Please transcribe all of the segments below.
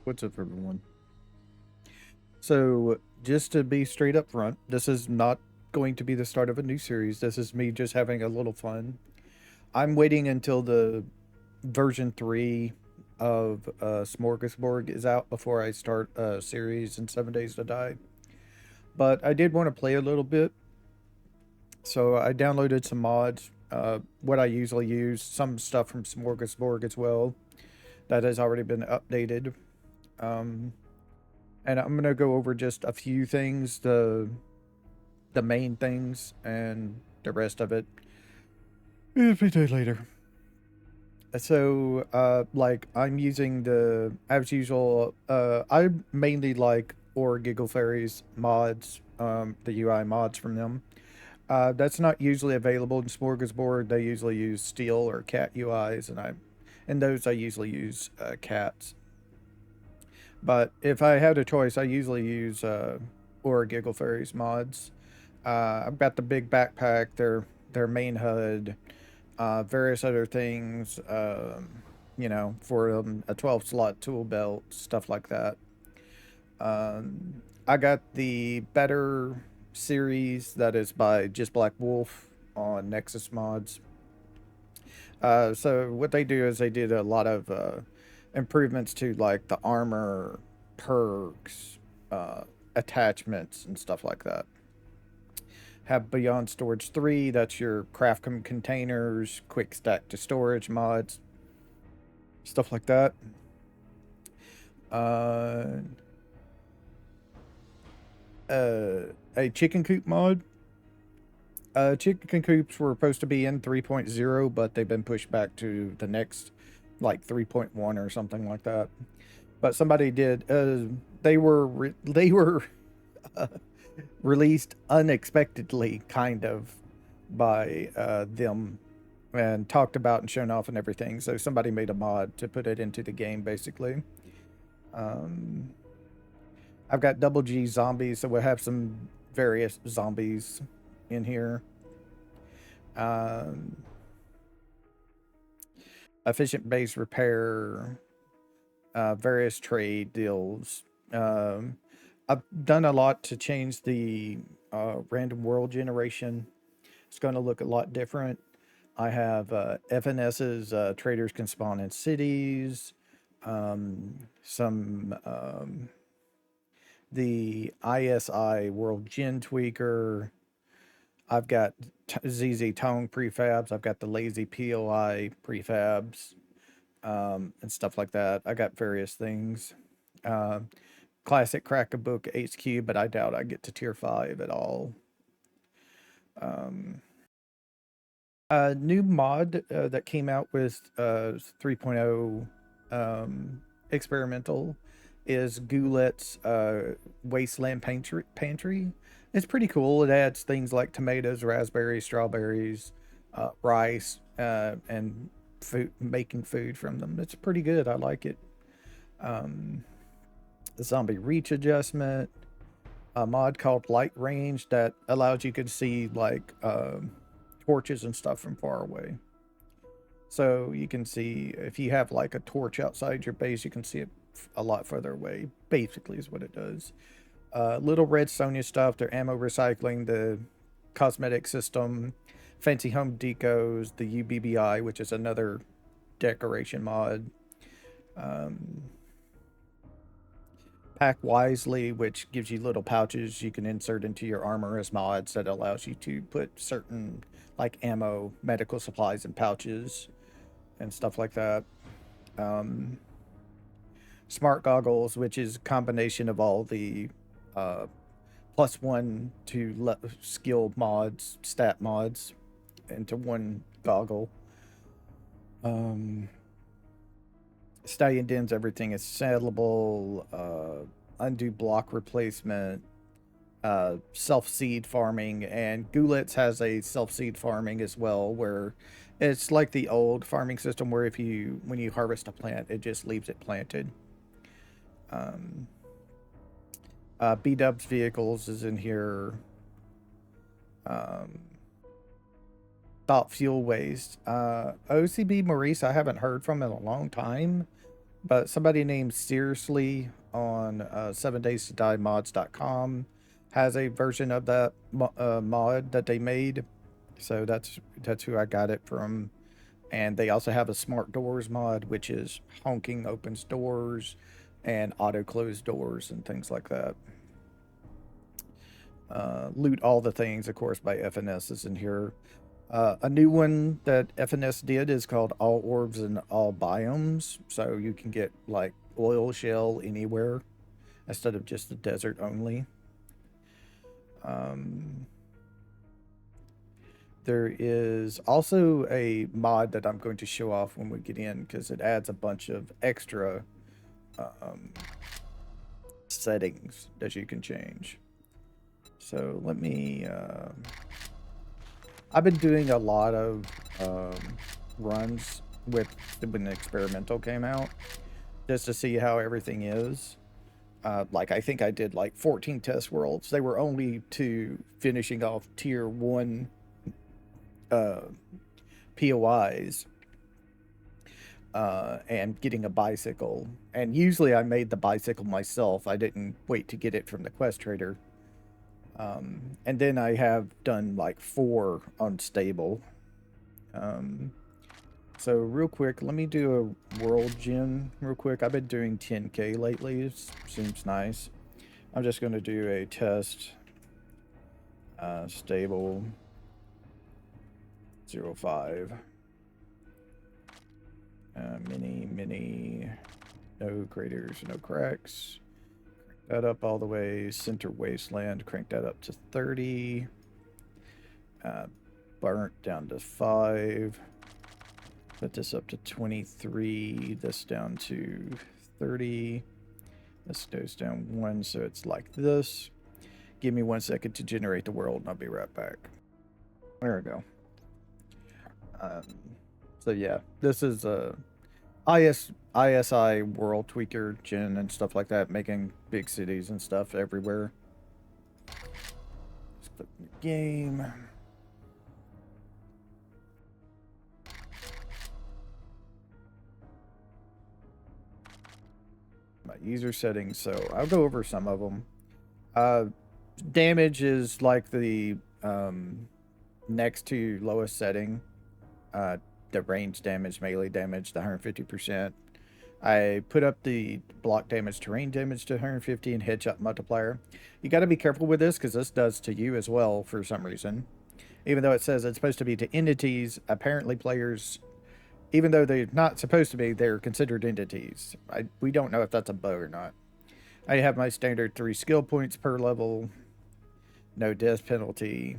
What's up, everyone? So, just to be straight up front, this is not going to be the start of a new series. This is me just having a little fun. I'm waiting until the version 3 of Smorgasbord is out before I start a series in 7 Days to Die. But I did want to play a little bit, so I downloaded some mods. What I usually use, some stuff from Smorgasbord as well, that has already been updated. Um, and I'm gonna go over just a few things, the main things, and the rest of it if we do later. So, like I'm using the as usual. I mainly like or Giggle Fairies mods, the UI mods from them. That's not usually available in Smorgasbord. They usually use Steel or Cat UIs, and those I usually use Cats. But if I had a choice, I usually use or Giggle Fairies mods. I've got the big backpack, their main HUD, various other things, for a 12 slot tool belt, stuff like that. I got the Better series that is by Just Black Wolf on Nexus Mods. So what they do is they did a lot of improvements to like the armor, perks, attachments, and stuff like that. Have Beyond Storage 3, that's your craft containers, quick stack to storage mods, stuff like that. Uh, a chicken coop mod. Chicken coops were supposed to be in 3.0, but they've been pushed back to the next, like 3.1 or something like that. But somebody did. They were uh, released unexpectedly, kind of, by them, and talked about and shown off and everything. So somebody made a mod to put it into the game, basically. Um, I've got double G zombies, so we'll have some various zombies in here. Um, Efficient base repair, various trade deals. Um, I've done a lot to change the random world generation. It's going to look a lot different. I have FNS's traders can spawn in cities. Some the ISI world gen tweaker. I've got ZZ Tone prefabs. I've got the lazy POI prefabs, and stuff like that. I got various things. Uh, Classic Crack a Book HQ, but I doubt I get to tier 5 at all. Um, a new mod that came out with 3.0 experimental is Goulet's Wasteland Pantry. It's pretty cool. It adds things like tomatoes, raspberries, strawberries, rice, and food, making food from them. It's pretty good. I like it. Um, the zombie reach adjustment, a mod called Light Range that allows you to see like torches and stuff from far away. So you can see if you have like a torch outside your base, you can see it a lot further away. Basically, is what it does. Little Red Sonya stuff, their ammo recycling, the cosmetic system, fancy home decos, the UBBI, which is another decoration mod. Um, Pack Wisely, which gives you little pouches you can insert into your armor as mods that allows you to put certain like ammo, medical supplies in pouches and stuff like that. Um, Smart Goggles, which is a combination of all the uh, +1 to skill mods, stat mods, into one goggle. Um, Stallion Dens, everything is saddleable, undo block replacement, self seed farming, and Goulet's has a self seed farming as well, where it's like the old farming system where if you when you harvest a plant, it just leaves it planted. Um, B Dubs vehicles is in here. Um, Thought fuel waste. OCB Maurice, I haven't heard from in a long time, but somebody named Seriously on 7days to die mods.com has a version of that mod that they made. So that's who I got it from. And they also have a smart doors mod, which is honking opens doors and auto close doors and things like that. Loot all the things, of course, by FNS is in here. A new one that FNS did is called All Orbs and All Biomes. So you can get like oil shell anywhere instead of just the desert only. There is also a mod that I'm going to show off when we get in because it adds a bunch of extra settings that you can change. So let me... I've been doing a lot of runs with when the experimental came out just to see how everything is. Like I think I did like 14 test worlds. They were only to finishing off tier 1 POIs and getting a bicycle. And usually I made the bicycle myself. I didn't wait to get it from the quest trader. And then I have done like 4 unstable. So real quick, let me do a world gen real quick. I've been doing 10k lately. It seems nice. I'm just going to do a test stable 05. Mini, no craters, no cracks. Crank that up all the way. Center wasteland, crank that up to 30. Burnt down to 5. Put this up to 23. This down to 30. This goes down 1, so it's like this. Give me 1 second to generate the world, and I'll be right back. There we go. So yeah, this is a ISI world tweaker gen and stuff like that, making big cities and stuff everywhere. Let's click new game. My user settings, so I'll go over some of them. Damage is like the next to lowest setting. The range damage, melee damage, the 150%. I put up the block damage, terrain damage to 150, and headshot multiplier. You got to be careful with this because this does to you as well for some reason. Even though it says it's supposed to be to entities, apparently players, even though they're not supposed to be, they're considered entities. We don't know if that's a bug or not. I have my standard 3 skill points per level. No death penalty.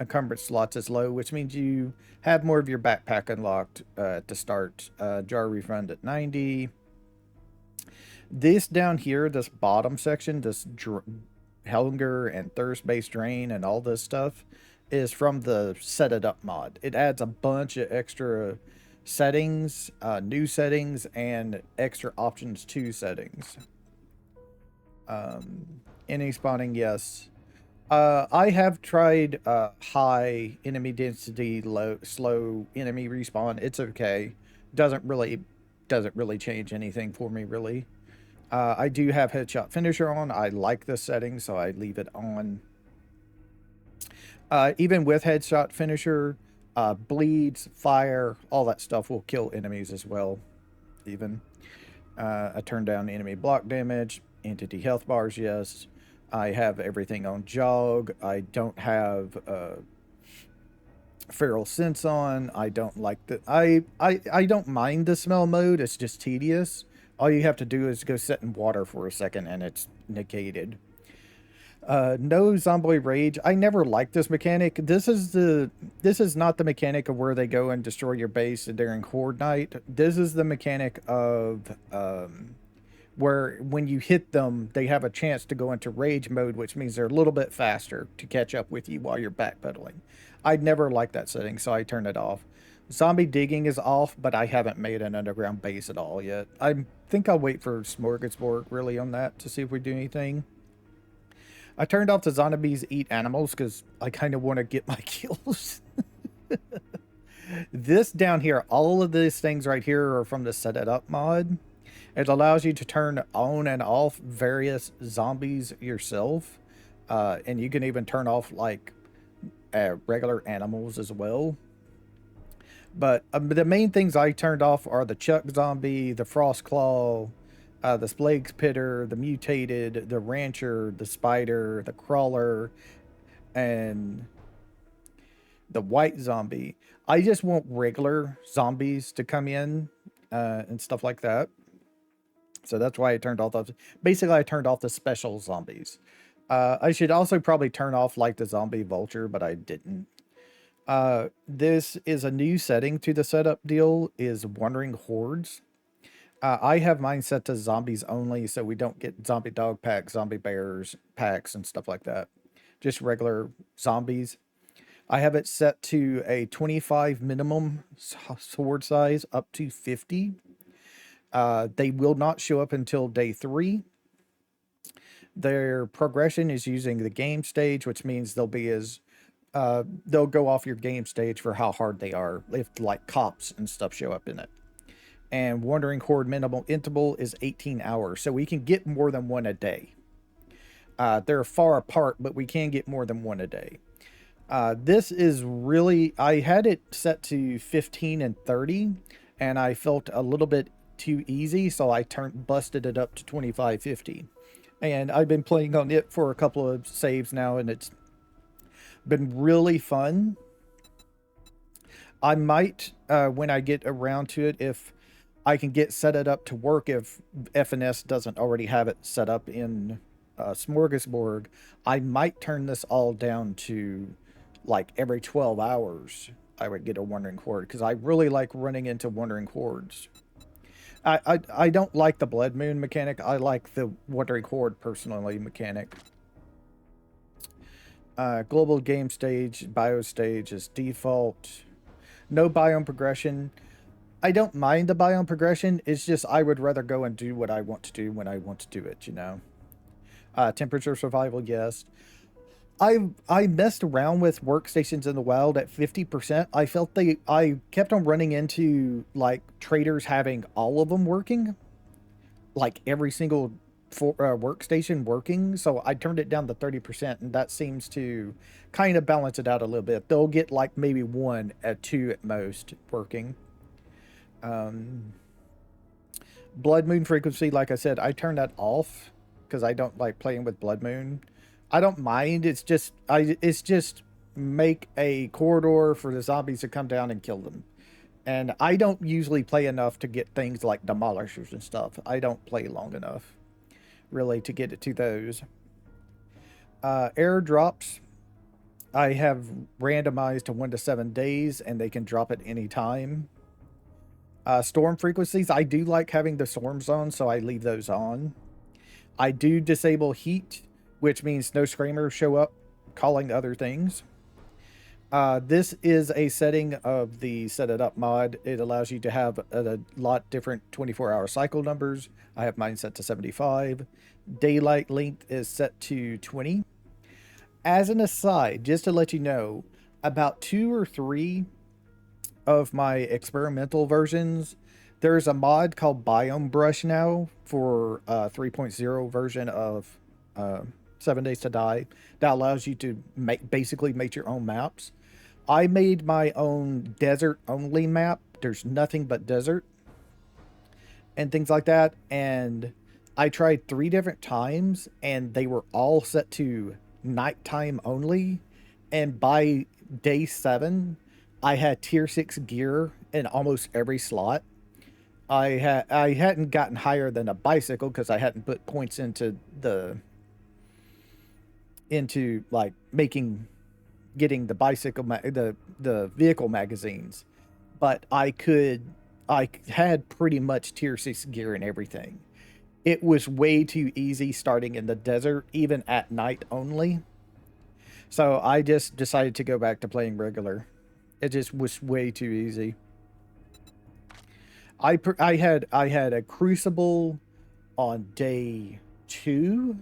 Encumbrance slots is low, which means you have more of your backpack unlocked at the start. Jar refund at 90. This down here, this bottom section, this hunger and thirst-based drain and all this stuff is from the Set It Up mod. It adds a bunch of extra settings, new settings, and extra options to settings. Any spawning, yes. I have tried high enemy density, slow enemy respawn. It's okay. Doesn't really change anything for me really. I do have headshot finisher on. I like this setting, so I leave it on. Even with headshot finisher, bleeds, fire, all that stuff will kill enemies as well. Even I turn down enemy block damage, entity health bars, yes. I have everything on jog. I don't have feral sense on. I don't like the I don't mind the smell mode. It's just tedious. All you have to do is go sit in water for a second and it's negated. No zombie rage. I never liked this mechanic. This is not the mechanic of where they go and destroy your base during horde night. This is the mechanic of where when you hit them, they have a chance to go into rage mode, which means they're a little bit faster to catch up with you while you're backpedaling. I'd never liked that setting, so I turned it off. Zombie digging is off, but I haven't made an underground base at all yet. I think I'll wait for Smorgasbord really on that to see if we do anything. I turned off the zombies eat animals because I kind of want to get my kills. This down here, all of these things right here are from the Set It Up mod. It allows you to turn on and off various zombies yourself, and you can even turn off like regular animals as well. But the main things I turned off are the Chuck Zombie, the Frost Claw, the Splague Pitter, the Mutated, the Rancher, the Spider, the Crawler, and the White Zombie. I just want regular zombies to come in and stuff like that. So that's why I turned off those. Basically, I turned off the special zombies. I should also probably turn off like the zombie vulture, but I didn't. This is a new setting to the setup deal is Wandering Hordes. I have mine set to zombies only, so we don't get zombie dog packs, zombie bears packs, and stuff like that. Just regular zombies. I have it set to a 25 minimum sword size up to 50. They will not show up until day 3. Their progression is using the game stage, which means they'll go off your game stage for how hard they are, if like cops and stuff show up in it. And Wandering Horde minimal interval is 18 hours, so we can get more than one a day. They're far apart, but we can get more than one a day. This is really, I had it set to 15 and 30, and I felt a little bit too easy, so I busted it up to 25, 50. And I've been playing on it for a couple of saves now, and it's been really fun. I might, when I get around to it, if I can get set it up to work, if FNS doesn't already have it set up in Smorgasbord, I might turn this all down to like every 12 hours. I would get a Wandering Horde because I really like running into Wandering Hordes. I don't like the Blood Moon mechanic. I like the Wandering Horde personally mechanic. Global game stage, bio stage is default. No biome progression. I don't mind the biome progression. It's just I would rather go and do what I want to do when I want to do it, you know. Temperature survival, yes. I messed around with workstations in the wild at 50%. I felt I kept on running into like traders having all of them working, like every single workstation working. So I turned it down to 30%, and that seems to kind of balance it out a little bit. They'll get like maybe 1 at 2 at most working. Blood Moon frequency, like I said, I turned that off because I don't like playing with Blood Moon. I don't mind. It's just make a corridor for the zombies to come down and kill them. And I don't usually play enough to get things like demolishers and stuff. I don't play long enough, really, to get it to those. Airdrops, I have randomized to 1 to 7 days, and they can drop at any time. Storm frequencies, I do like having the storms on, so I leave those on. I do disable heat, which means no screamers show up calling other things. This is a setting of the Set It Up mod. It allows you to have a lot different 24-hour cycle numbers. I have mine set to 75. Daylight length is set to 20. As an aside, just to let you know, about 2 or 3 of my experimental versions, there's a mod called Biome Brush now for 3.0 version of 7 Days to Die that allows you to basically make your own maps. I made my own desert only map. There's nothing but desert and things like that. And I tried 3 different times, and they were all set to nighttime only. And by day 7, I had tier 6 gear in almost every slot. I hadn't gotten higher than a bicycle because I hadn't put points into like getting the bicycle the vehicle magazines, but I had pretty much tier 6 gear and everything. It was way too easy starting in the desert, even at night only. So I just decided to go back to playing regular. It just was way too easy. I had a crucible on day 2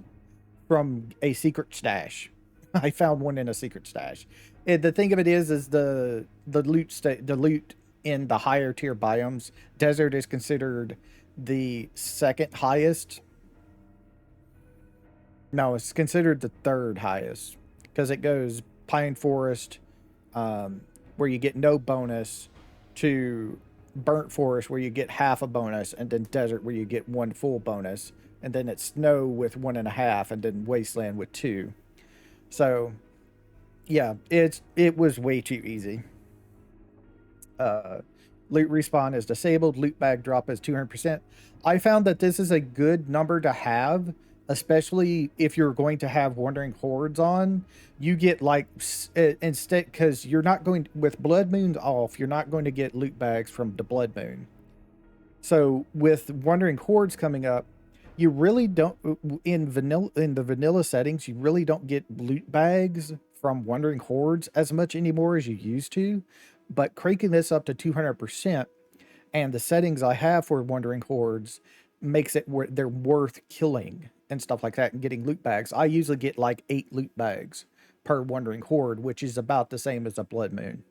from a secret stash. I found one in a secret stash. The thing of it is the loot in the higher tier biomes, desert is considered the second highest. No, it's considered the third highest because it goes Pine Forest, um, where you get no bonus, to Burnt Forest, where you get half a bonus, and then Desert, where you get one full bonus, and then it's Snow with 1.5, and then Wasteland with 2. So, yeah, it was way too easy. Uh, Loot respawn is disabled. Loot bag drop is 200%. I found that this is a good number to have, especially if you're going to have Wandering Hordes on. You get like instead, because you're not going with Blood Moon off, you're not going to get loot bags from the Blood Moon. So with Wandering Hordes coming up, you really don't in the vanilla settings. You really don't get loot bags from Wandering Hordes as much anymore as you used to. But cranking this up to 200% and the settings I have for Wandering Hordes makes it where they're worth killing and stuff like that and getting loot bags. I usually get like 8 loot bags per Wandering Horde, which is about the same as a Blood Moon.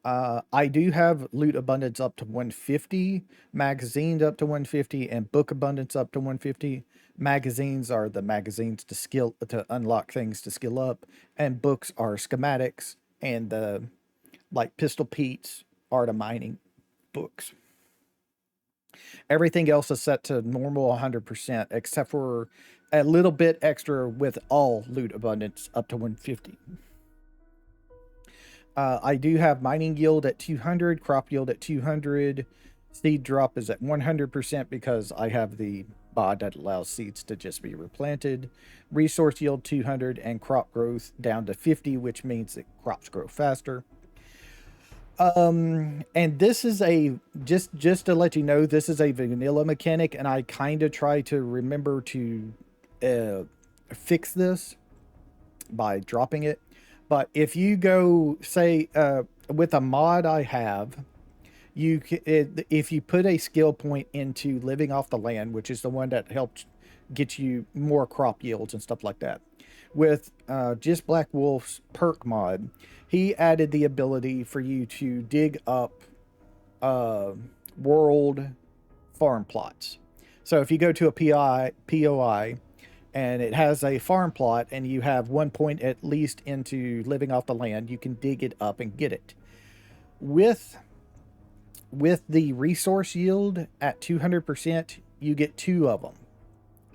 I do have loot abundance up to 150, magazines up to 150, and book abundance up to 150. Magazines are the magazines to unlock things to skill up, and books are schematics, and the like Pistol Pete's are the mining books. Everything else is set to normal 100%, except for a little bit extra with all loot abundance up to 150. I do have mining yield at 200, crop yield at 200. Seed drop is at 100% because I have the mod that allows seeds to just be replanted. Resource yield 200 and crop growth down to 50, which means that crops grow faster. And this is a just to let you know, this is a vanilla mechanic, and I kind of try to remember to fix this by dropping it. But if you go, say, with a mod I have, if you put a skill point into living off the land, which is the one that helps get you more crop yields and stuff like that. With just Black Wolf's perk mod, he added the ability for you to dig up world farm plots. So if you go to a POI and it has a farm plot and you have 1 point at least into living off the land, you can dig it up and get it. With the resource yield at 200%, you get 2 of them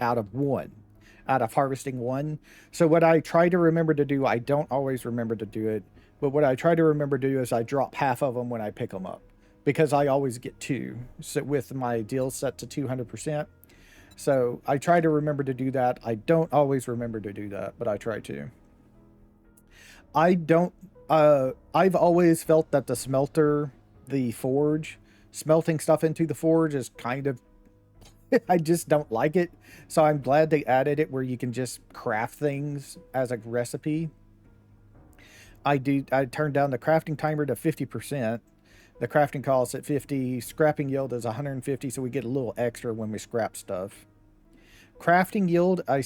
out of harvesting 1. So what I try to remember to do, I don't always remember to do it, but what I try to remember to do is I drop half of them when I pick them up, because I always get 2. So with my deal set to 200%. So I try to remember to do that. I don't always remember to do that, but I try to. I've always felt that the forge, smelting stuff into the forge is kind of, I just don't like it. So I'm glad they added it where you can just craft things as a recipe. I turned down the crafting timer to 50%. The crafting cost at 50, scrapping yield is 150, so we get a little extra when we scrap stuff. Crafting yield I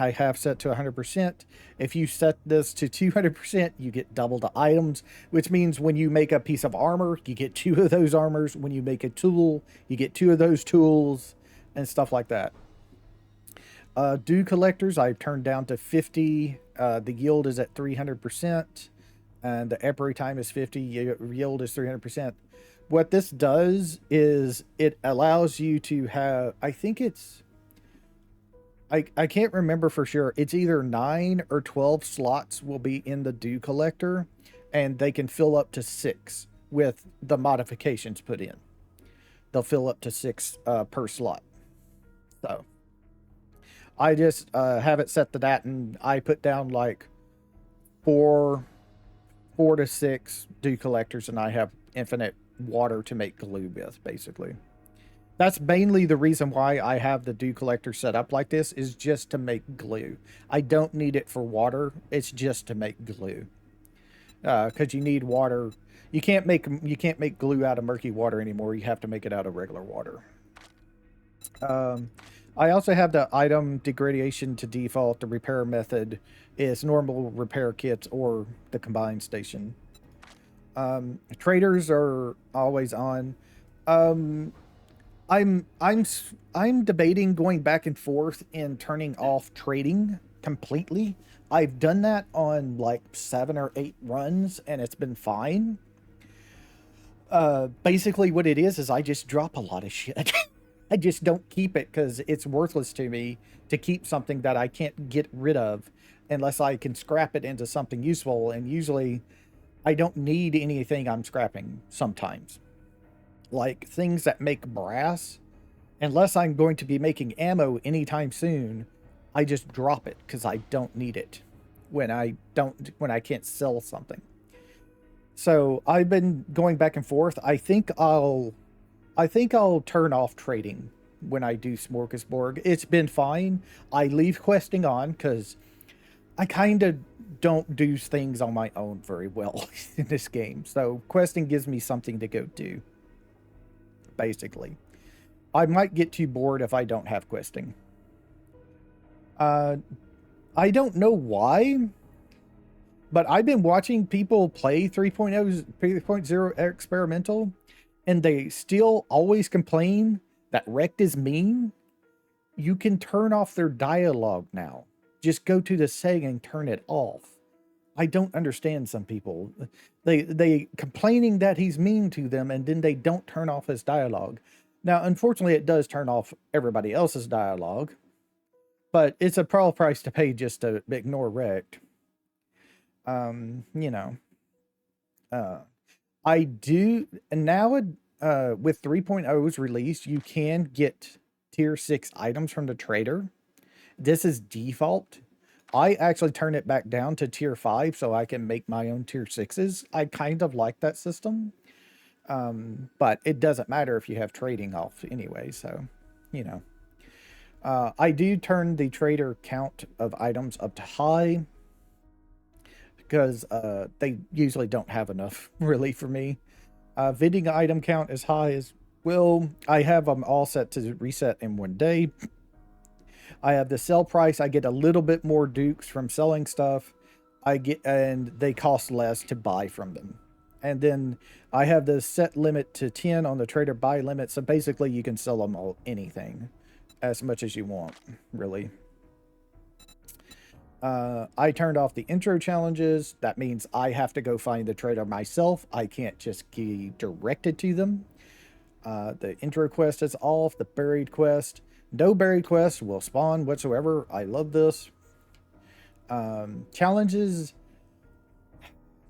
have set to 100%. If you set this to 200%, you get double the items, which means when you make a piece of armor, you get 2 of those armors. When you make a tool, you get 2 of those tools, and stuff like that. Dew collectors I've turned down to 50. The yield is at 300%, and the epiry time is 50. Yield is 300%. What this does is it allows you to have, I think it's, I can't remember for sure. It's either 9 or 12 slots will be in the dew collector, and they can fill up to 6 with the modifications put in. They'll fill up to 6 per slot. So I just have it set to that, and I put down like 4 to 6 dew collectors, and I have infinite water to make glue with, basically. That's mainly the reason why I have the dew collector set up like this, is just to make glue. I don't need it for water. It's just to make glue. Because you need water. You can't make glue out of murky water anymore. You have to make it out of regular water. I also have the item degradation to default. The repair method is normal repair kits or the combined station. Traders are always on. I'm debating going back and forth and turning off trading completely. I've done that on like 7 or 8 runs and it's been fine. Basically what it is I just drop a lot of shit. I just don't keep it because it's worthless to me to keep something that I can't get rid of unless I can scrap it into something useful. And usually I don't need anything I'm scrapping sometimes. Like things that make brass, unless I'm going to be making ammo anytime soon, I just drop it because I don't need it when I can't sell something. So I've been going back and forth. I think I'll turn off trading when I do Smorgasbord. It's been fine. I leave questing on because I kind of don't do things on my own very well in this game. So questing gives me something to go do, basically. I might get too bored if I don't have questing. Uh, I don't know why, but I've been watching people play 3.0 experimental, and they still always complain that Wrecked is mean. You can turn off their dialogue now. Just go to the setting and turn it off. I don't understand some people. They complaining that he's mean to them and then they don't turn off his dialogue. Now, unfortunately, it does turn off everybody else's dialogue, but it's a price to pay just to ignore Wrecked. You know, uh, I do now with 3.0's release, you can get tier 6 items from the trader. This is default. I actually turn it back down to tier 5 so I can make my own tier 6s. I kind of like that system. But it doesn't matter if you have trading off anyway, so you know. I do turn the trader count of items up to high because they usually don't have enough really for me. Vending item count is high as well. I have them all set to reset in 1 day. I have the sell price. I get a little bit more dukes from selling stuff. And they cost less to buy from them. And then I have the set limit to 10 on the trader buy limit. So basically you can sell them all anything as much as you want, really. I turned off the intro challenges. That means I have to go find the trader myself. I can't just be directed to them. The intro quest is off. The buried quest. No buried quest will spawn whatsoever. I love this. Challenges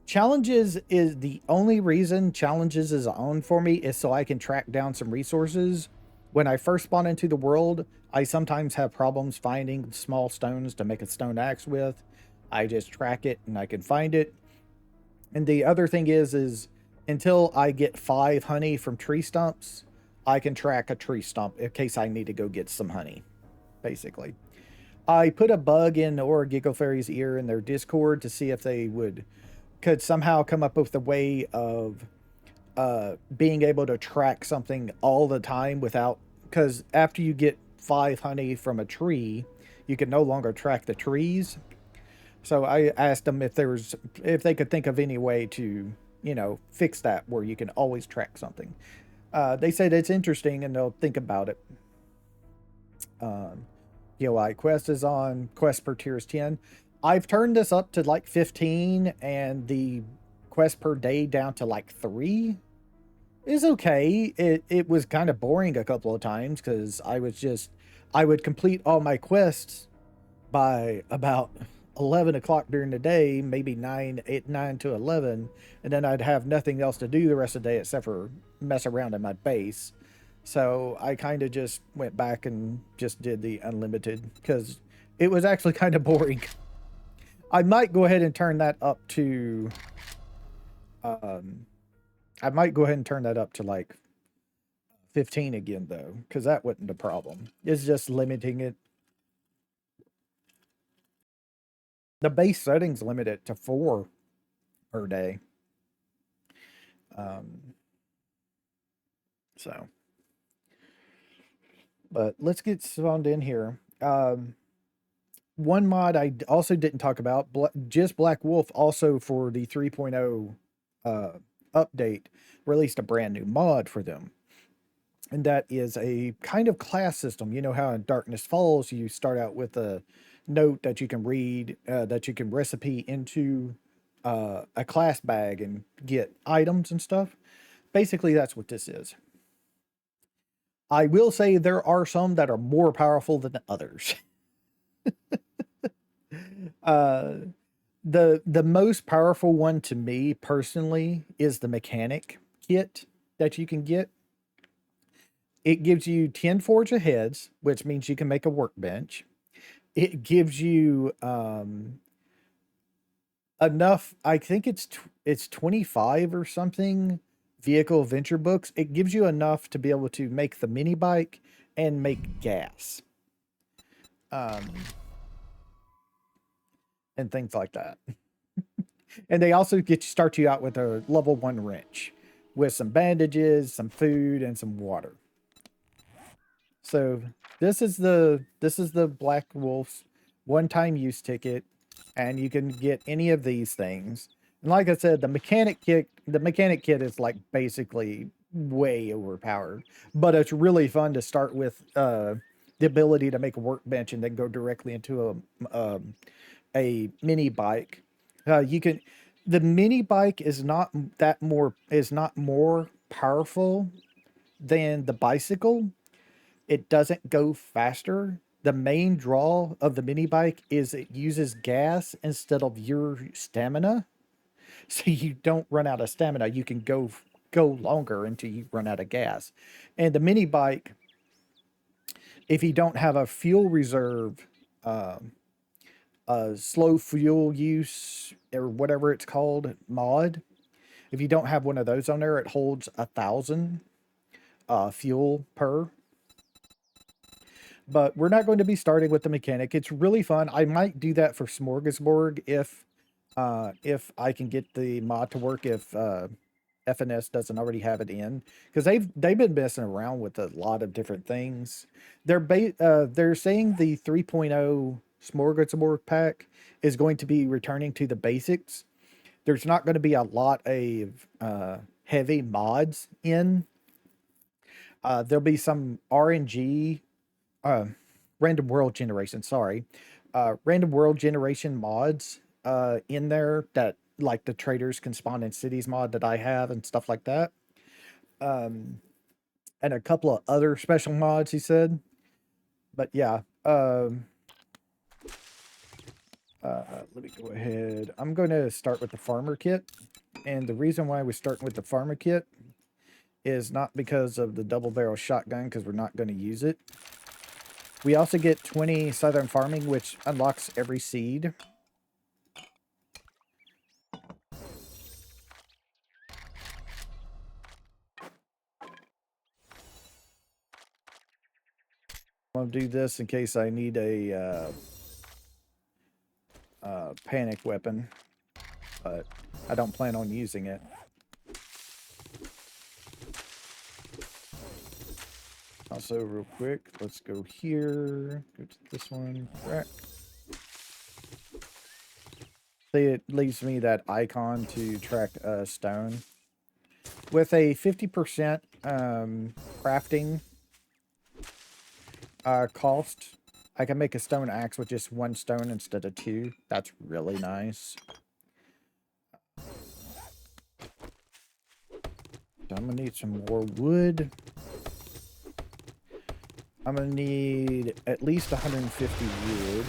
is the only reason challenges is on for me is so I can track down some resources. When I first spawn into the world, I sometimes have problems finding small stones to make a stone axe with. I just track it and I can find it. And the other thing is until I get 5 honey from tree stumps, I can track a tree stump in case I need to go get some honey, basically. I put a bug in or Giggle Fairy's ear in their Discord to see if they could somehow come up with a way of being able to track something all the time without, because after you get 5 honey from a tree, you can no longer track the trees. So I asked them if they could think of any way to, fix that where you can always track something. They said it's interesting and they'll think about it. POI quest is on. Quest per tier is 10. I've turned this up to like 15 and the quest per day down to like 3 is okay. It was kind of boring a couple of times because I would complete all my quests by about 11 o'clock during the day, maybe 9 to 11, and then I'd have nothing else to do the rest of the day except for mess around in my base. So I kind of just went back and just did the unlimited because it was actually kind of boring. I might go ahead and turn that up to I might go ahead and turn that up to like 15 again though, because that wasn't the problem. It's just limiting it. The base settings limit it to 4 per day. So, but let's get spawned in here. One mod I also didn't talk about, just Black Wolf, also for the 3.0 update, released a brand new mod for them. And that is a kind of class system. You know how in Darkness Falls you start out with a note that you can read, that you can recipe into a class bag and get items and stuff. Basically, that's what this is. I will say there are some that are more powerful than others. uh, the most powerful one to me personally is the mechanic kit that you can get. It gives you 10 forge of heads, which means you can make a workbench. It gives you enough. I think it's 25 or something vehicle adventure books. It gives you enough to be able to make the mini bike and make gas, um, and things like that. And they also start you out with a level 1 wrench with some bandages, some food, and some water. So this is the Black Wolf's one-time use ticket, and you can get any of these things. And like I said, the mechanic kit is like basically way overpowered, but it's really fun to start with the ability to make a workbench and then go directly into a mini bike. You can the mini bike is not more powerful than the bicycle. It doesn't go faster. The main draw of the mini bike is it uses gas instead of your stamina. So you don't run out of stamina. You can go longer until you run out of gas. And the mini bike, if you don't have a fuel reserve, um, a slow fuel use or whatever it's called mod, if you don't have one of those on there, it holds 1,000 fuel per. But we're not going to be starting with the mechanic. It's really fun. I might do that for Smorgasbord if I can get the mod to work, if FNS doesn't already have it in, because they've been messing around with a lot of different things. They're saying the 3.0 Smorgasbord pack is going to be returning to the basics. There's not going to be a lot of heavy mods in. There'll be some RNG, uh, random world generation. Sorry, random world generation mods in there that like the traders can spawn in cities mod that I have and stuff like that. Um, and a couple of other special mods, he said. But yeah, let me go ahead. I'm going to start with the farmer kit. And the reason why we're starting with the farmer kit is not because of the double barrel shotgun, because we're not going to use it. We also get 20 Southern Farming, which unlocks every seed. I'm going to do this in case I need a panic weapon, but I don't plan on using it. Also, real quick, let's go here, go to this one, crack. It leaves me that icon to track stone. With a 50% crafting cost, I can make a stone axe with just 1 stone instead of 2. That's really nice. So I'm gonna need some more wood. I'm gonna need at least 150 wood.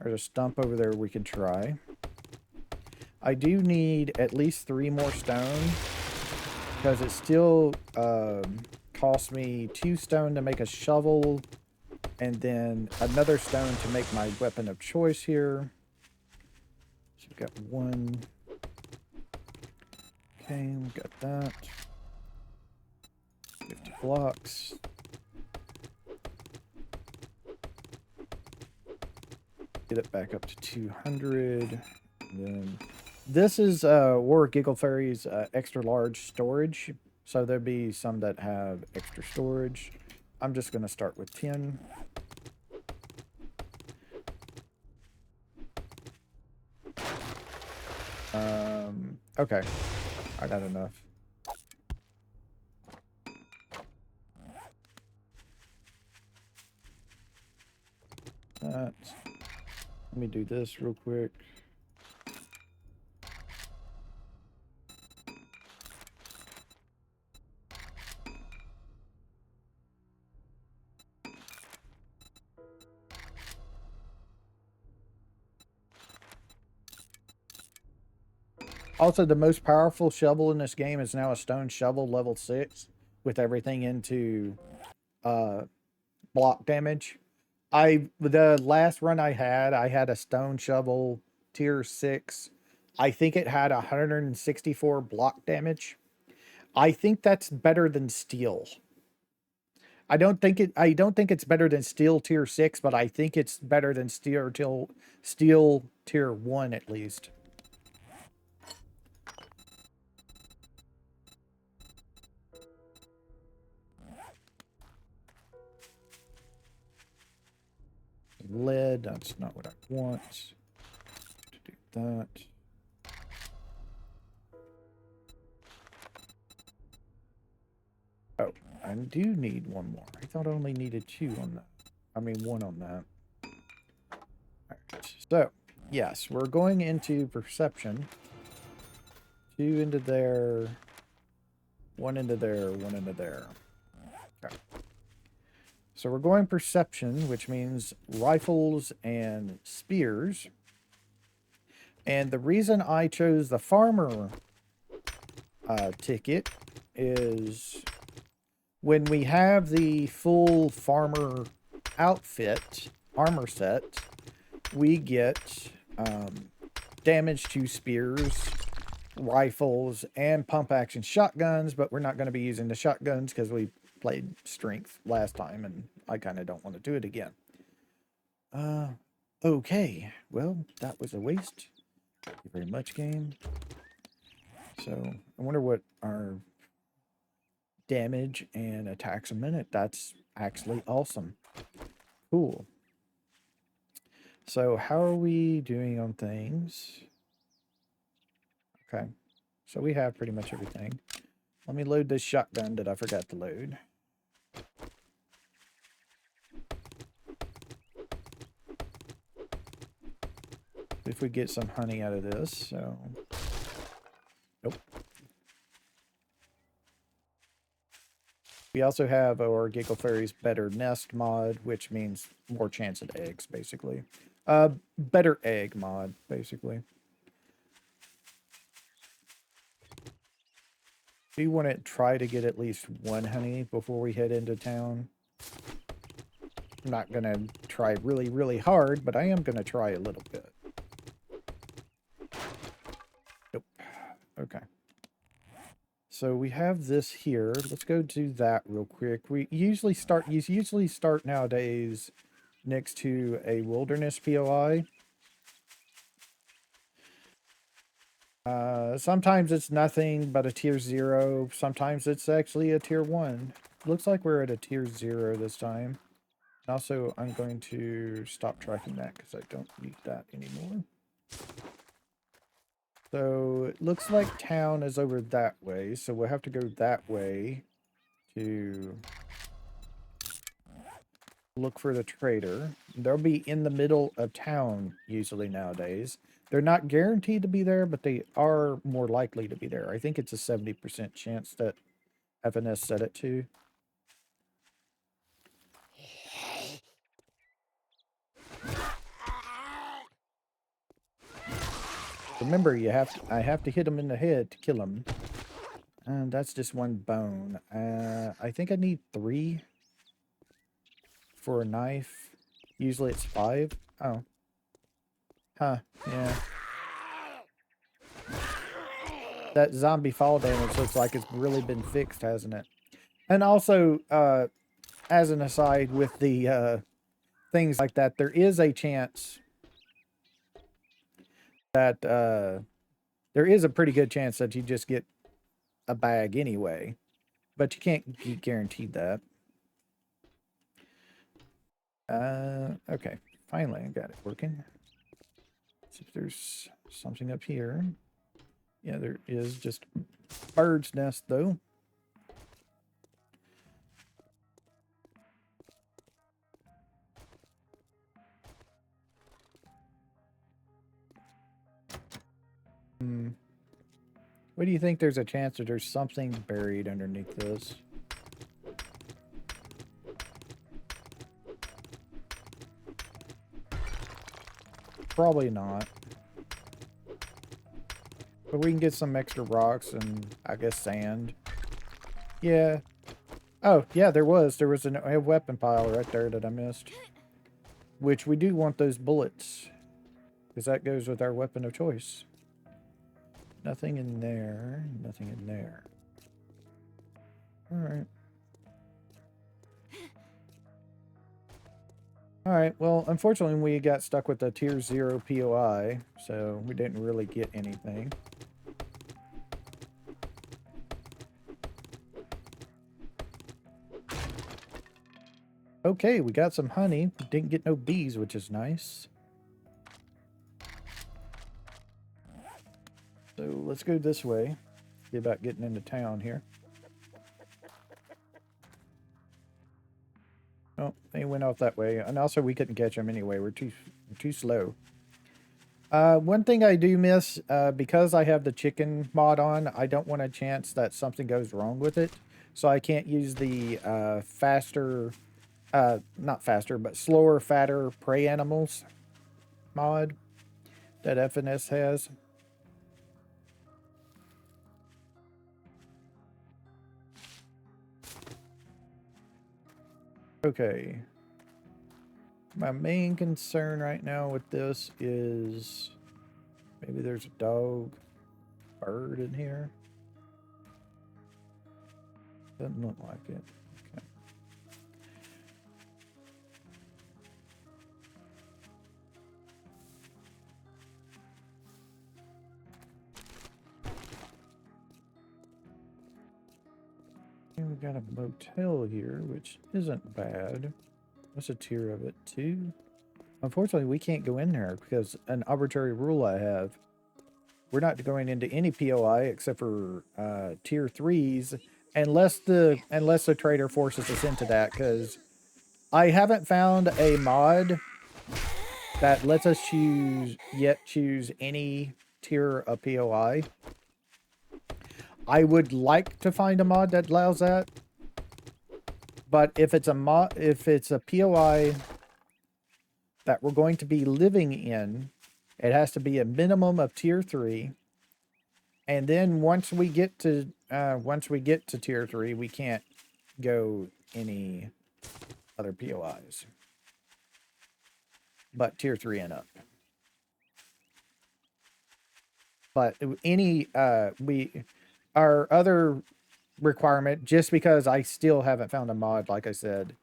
There's a stump over there we can try. I do need at least 3 more stone, because it still costs me 2 stone to make a shovel, and then another stone to make my weapon of choice here. So we've got 1. Okay, we got that. 50 blocks. Get it back up to 200. And then this is War Giggle Fairy's extra large storage. So there'll be some that have extra storage. I'm just going to start with 10. Okay, I got enough. that. Let me do this real quick. Also, the most powerful shovel in this game is now a stone shovel level 6 with everything into block damage. The last run I had a stone shovel tier 6. I think it had 164 block damage. I think that's better than steel. I don't think it's better than steel tier 6, but I think it's better than steel tier 1 at least. Lead, that's not what I want. To do that. Oh, I do need one more. I thought I only needed 2 on that. I mean, 1 on that. Alright, so, yes, we're going into perception. 2 into there. 1 into there, 1 into there. Okay. So we're going perception, which means rifles and spears. And the reason I chose the farmer ticket is when we have the full farmer outfit, armor set, we get damage to spears, rifles, and pump action shotguns, but we're not going to be using the shotguns because we played strength last time and I kind of don't want to do it again. Okay, well, that was a waste. Thank you very much, game. So I wonder what our damage and attacks a minute. That's actually awesome. Cool. So how are we doing on things? Okay. So we have pretty much everything. Let me load this shotgun that I forgot to load. If we get some honey out of this, so... Nope. We also have our Giggle Fairy's Better Nest mod, which means more chance at eggs, basically. Better egg mod, basically. We want to try to get at least 1 honey before we head into town. I'm not going to try really, really hard, but I am going to try a little bit. Nope. Okay. So we have this here. Let's go do that real quick. You usually start nowadays next to a wilderness POI. Sometimes it's nothing but a tier 0. Sometimes it's actually a tier 1. Looks like we're at a tier 0 this time. Also, I'm going to stop tracking that because I don't need that anymore. So it looks like town is over that way, so we'll have to go that way to look for the trader. They'll be in the middle of town usually nowadays. They're not guaranteed to be there, but they are more likely to be there. I think it's a 70% chance that FNS set it to. Remember, I have to hit him in the head to kill him. And that's just 1 bone. I think I need 3 for a knife. Usually it's 5. Oh. Huh, yeah. That zombie fall damage looks like it's really been fixed, hasn't it? And also, as an aside with the things like that, there is a chance that there is a pretty good chance that you just get a bag anyway, but you can't be guaranteed that. Okay, finally I got it working. Let's see if there's something up here. Yeah, there is just bird's nest though. Hmm. What do you think there's a chance that there's something buried underneath this? Probably not. But we can get some extra rocks and, I guess, sand. Yeah. Oh, yeah, there was. There was a weapon pile right there that I missed. Which we do want those bullets. Because that goes with our weapon of choice. Nothing in there. Nothing in there. Alright. Alright, well, unfortunately we got stuck with the tier 0 POI. So we didn't really get anything. Okay, we got some honey. Didn't get no bees, which is nice. So let's go this way. See about getting into town here. Oh, they went off that way. And also we couldn't catch them anyway. We're too slow. One thing I do miss, because I have the chicken mod on, I don't want a chance that something goes wrong with it. So I can't use the faster, not faster, but slower, fatter prey animals mod that FNS has. Okay. My main concern right now with this is maybe there's a dog, bird in here. Doesn't look like it. Okay. And we got a motel here, which isn't bad. What's a tier of it? 2? Unfortunately, we can't go in there because an arbitrary rule I have. We're not going into any POI except for tier 3s unless the trader forces us into that, because I haven't found a mod that lets us choose any tier of POI. I would like to find a mod that allows that. But if it's a POI that we're going to be living in, it has to be a minimum of tier 3. And then once we get to tier 3, we can't go any other POIs. But tier 3 and up. But our other requirement, just because I still haven't found a mod, like I said,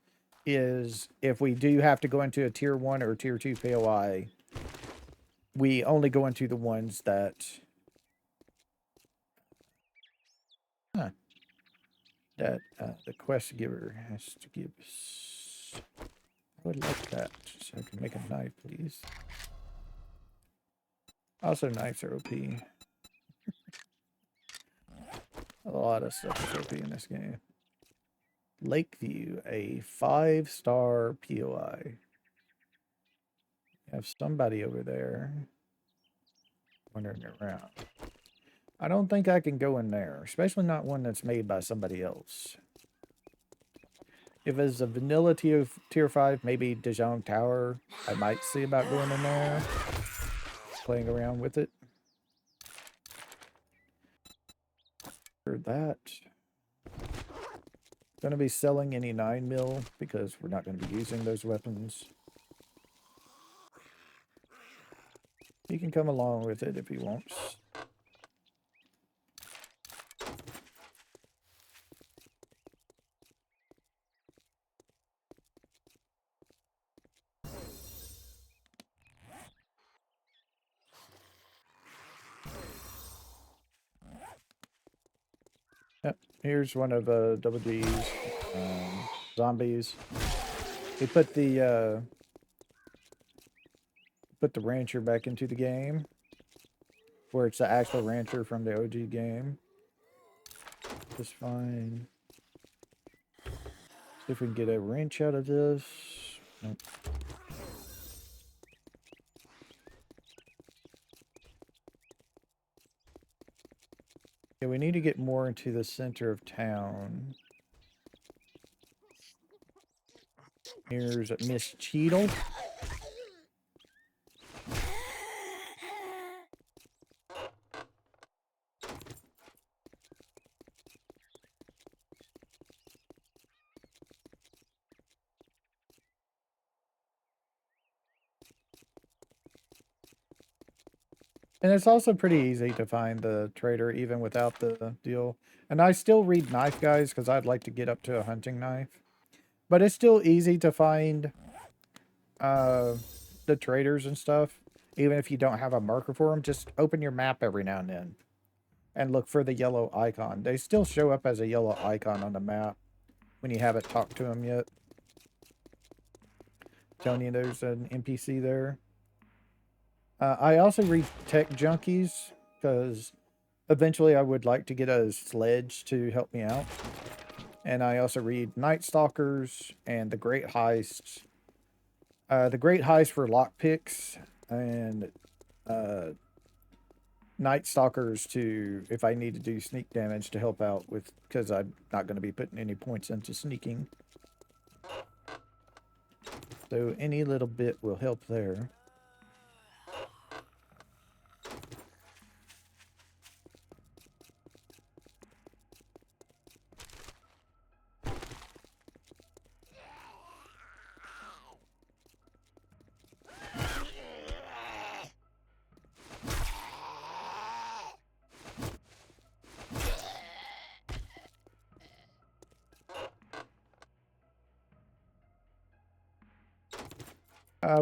is if we do have to go into a tier 1 or tier 2 POI, we only go into the ones that the quest giver has to give us. I would like that, so I can make a knife, please. Also, knives are OP. A lot of stuff is OP in this game. Lakeview, a 5-star POI. Have somebody over there wandering around. I don't think I can go in there, especially not one that's made by somebody else. If it's a vanilla tier 5, maybe Dijon Tower, I might see about going in there, playing around with it. For that, going to be selling any 9mm because we're not going to be using those weapons. He can come along with it if he wants. Yep, here's one of Double G's zombies. He put the rancher back into the game, where it's the actual rancher from the OG game. Just fine. See if we can get a wrench out of this. Nope. Yeah, we need to get more into the center of town. Here's Miss Cheadle. And it's also pretty easy to find the trader even without the deal. And I still read Knife Guys because I'd like to get up to a hunting knife. But it's still easy to find uh, the traders and stuff. Even if you don't have a marker for them, just open your map every now and then and look for the yellow icon. They still show up as a yellow icon on the map when you haven't talked to them yet. Telling you there's an NPC there. I also read Tech Junkies because eventually I would like to get a sledge to help me out. And I also read Night Stalkers and the Great Heists. The Great Heist for lockpicks and Night Stalkers to if I need to do sneak damage to help out with because I'm not going to be putting any points into sneaking. So any little bit will help there.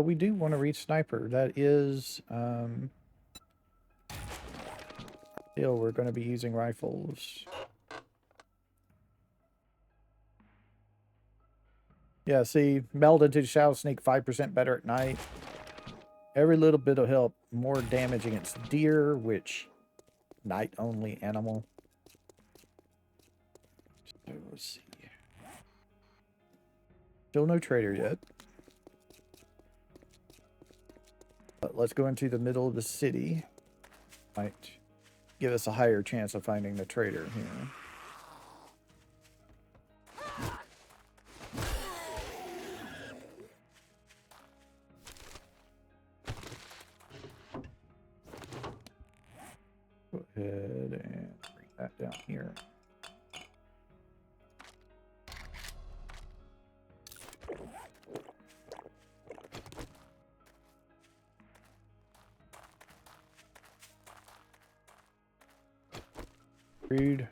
We do want to reach Sniper. That is, still, we're going to be using rifles. Yeah, see, meld into Shadow Sneak 5% better at night. Every little bit will help. More damage against deer, which night-only animal. So let's see. Still no trader yet. But let's go into the middle of the city. Might give us a higher chance of finding the trader here. Go ahead and bring that down here. Read.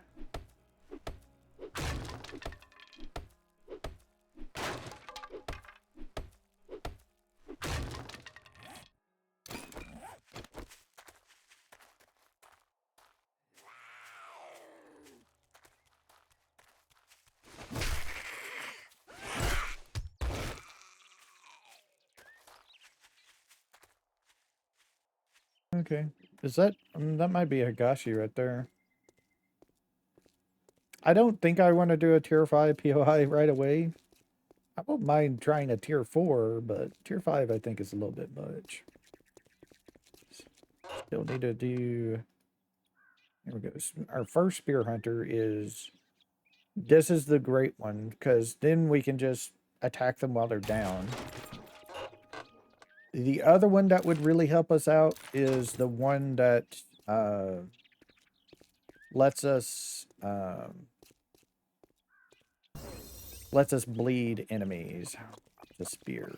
Okay. Is that... that might be a Higashi right there. I don't think I want to do a tier 5 POI right away. I won't mind trying a tier 4, but tier 5 I think is a little bit much. Still need to do... Here we go. Our first spear hunter is... This is the great one, because then we can just attack them while they're down. The other one that would really help us out is the one that lets us bleed enemies. The spear.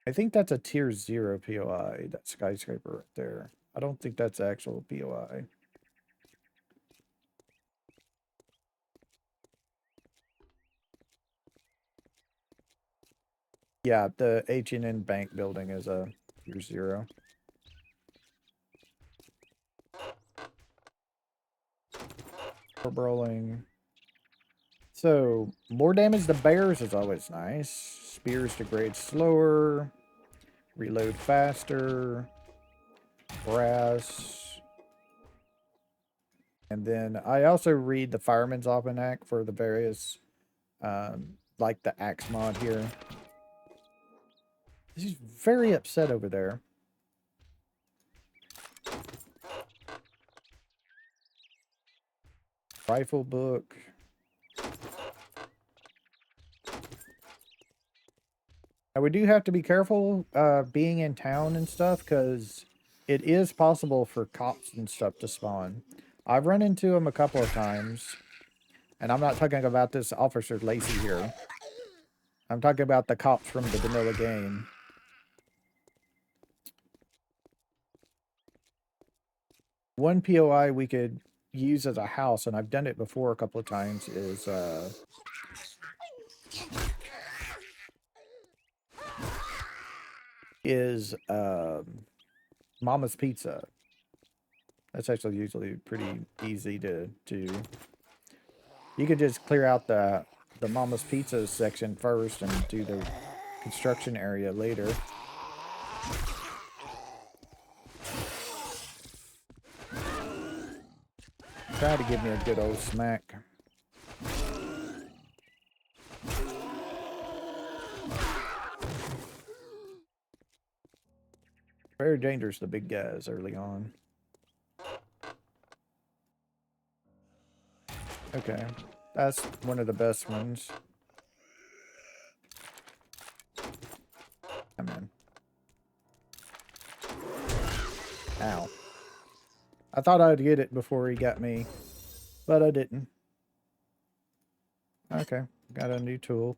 I think that's a tier 0 POI, that skyscraper right there. I don't think that's actual POI. Yeah, the H&N Bank building is a tier 0. Brawling. So, more damage to bears is always nice. Spears degrade slower. Reload faster. Brass. And then I also read the Fireman's Almanac for the various, like the axe mod here. He's very upset over there. rifle book. Now we do have to be careful being in town and stuff, because it is possible for cops and stuff to spawn. I've run into them a couple of times, and I'm not talking about this Officer Lacey here. I'm talking about the cops from the vanilla game. One POI we could use as a house, and I've done it before a couple of times, is Mama's Pizza. That's actually usually pretty easy to do. You could just clear out the Mama's Pizza section first and do the construction area later. Try to give me a good old smack. Very dangerous, the big guys early on. Okay, that's one of the best ones. Come in. Ow. I thought I'd get it before he got me, but I didn't. Okay, got a new tool.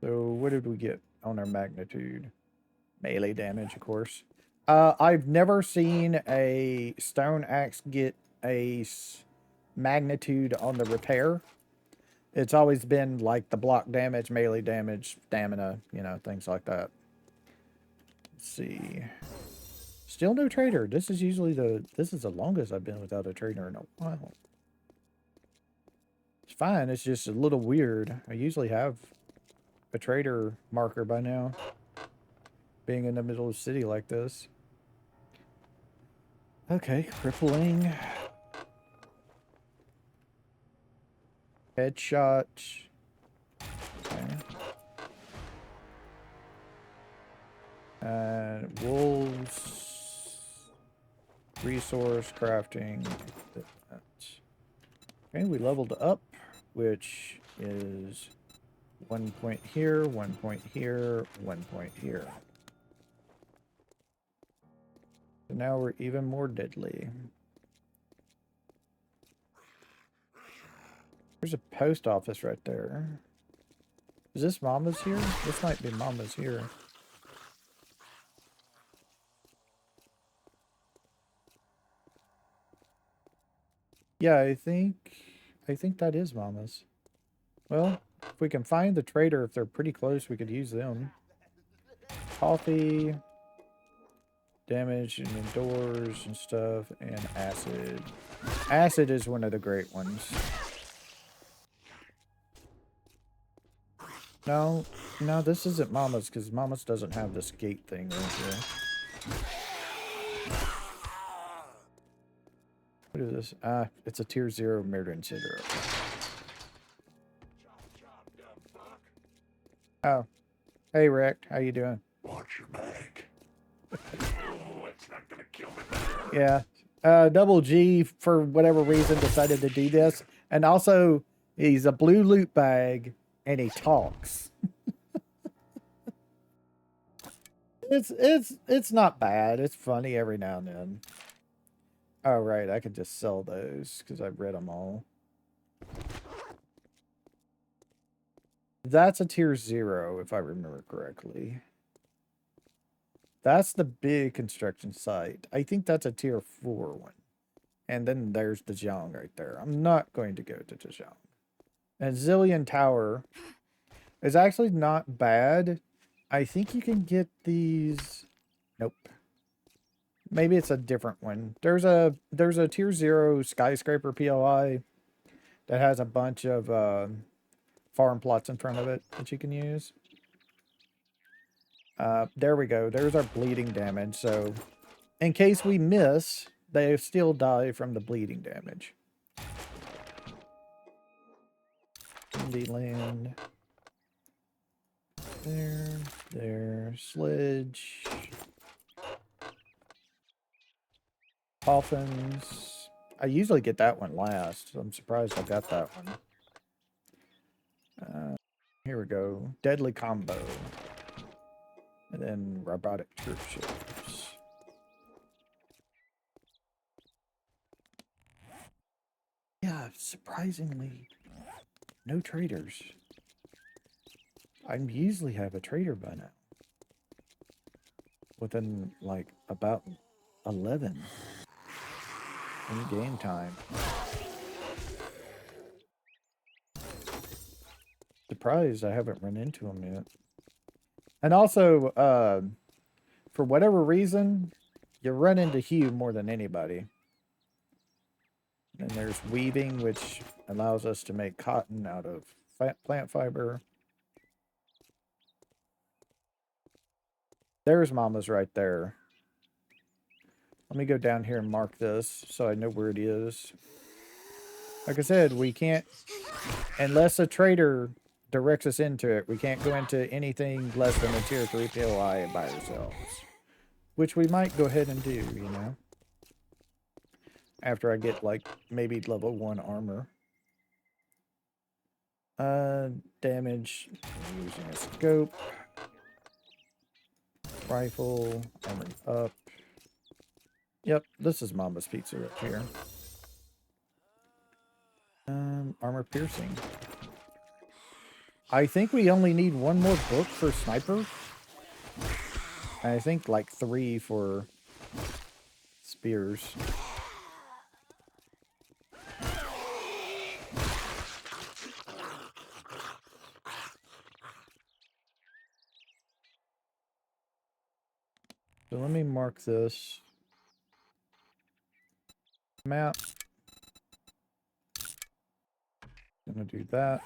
So what did we get on our magnitude? Melee damage, of course. I've never seen a stone axe get a magnitude on the repair. It's always been like the block damage, melee damage, stamina, you know, things like that. Let's see. Still no trader. This is the longest I've been without a trader in a while. It's fine. It's just a little weird. I usually have a trader marker by now, being in the middle of the city like this. Okay, crippling. Headshot. Okay. Wolves. Resource crafting. Okay, we leveled up, which is 1 point here, 1 point here, 1 point here. So now we're even more deadly. There's a post office right there. Is this Mama's here? This might be Mama's here. Yeah, I think that is Mama's. Well, if we can find the trader, if they're pretty close, we could use them. Coffee, damage and indoors and stuff, and acid. Acid is one of the great ones. No, this isn't Mama's, because Mama's doesn't have this gate thing right here. What is this? It's a tier 0 murder incinerator. Oh. Hey, Rick. How you doing? Watch your back. It's not gonna kill me. Yeah. Double G, for whatever reason, decided to do this. And also, he's a blue loot bag, and he talks. It's not bad. It's funny every now and then. Oh, right. I could just sell those, because I've read them all. That's a tier 0, if I remember correctly. That's the big construction site. I think that's a tier 4 one. And then there's Dajong right there. I'm not going to go to Dajong. And Zillion Tower is actually not bad. I think you can get these... Nope. Maybe it's a different one. There's a tier 0 skyscraper POI that has a bunch of farm plots in front of it that you can use. There we go. There's our bleeding damage. So in case we miss, they still die from the bleeding damage. Indie land. There. Sledge. Coffins. I usually get that one last, so I'm surprised I got that one. Here we go. Deadly combo. And then robotic troopships. Yeah, surprisingly, no traders. I usually have a trader by now. Within, like, about 11 in game time. Surprised I haven't run into him yet. And also, for whatever reason, you run into Hugh more than anybody. And there's weaving, which allows us to make cotton out of plant fiber. There's Mama's right there. Let me go down here and mark this so I know where it is. Like I said, we can't, unless a trader directs us into it, we can't go into anything less than a tier 3 POI by ourselves. Which we might go ahead and do, you know. After I get, like, maybe level 1 armor. Damage. I'm using a scope. Rifle. Armor up. Yep, this is Mama's Pizza right here. Armor piercing. I think we only need one more book for sniper. I think like 3 for spears. So let me mark this map. I'm gonna do that.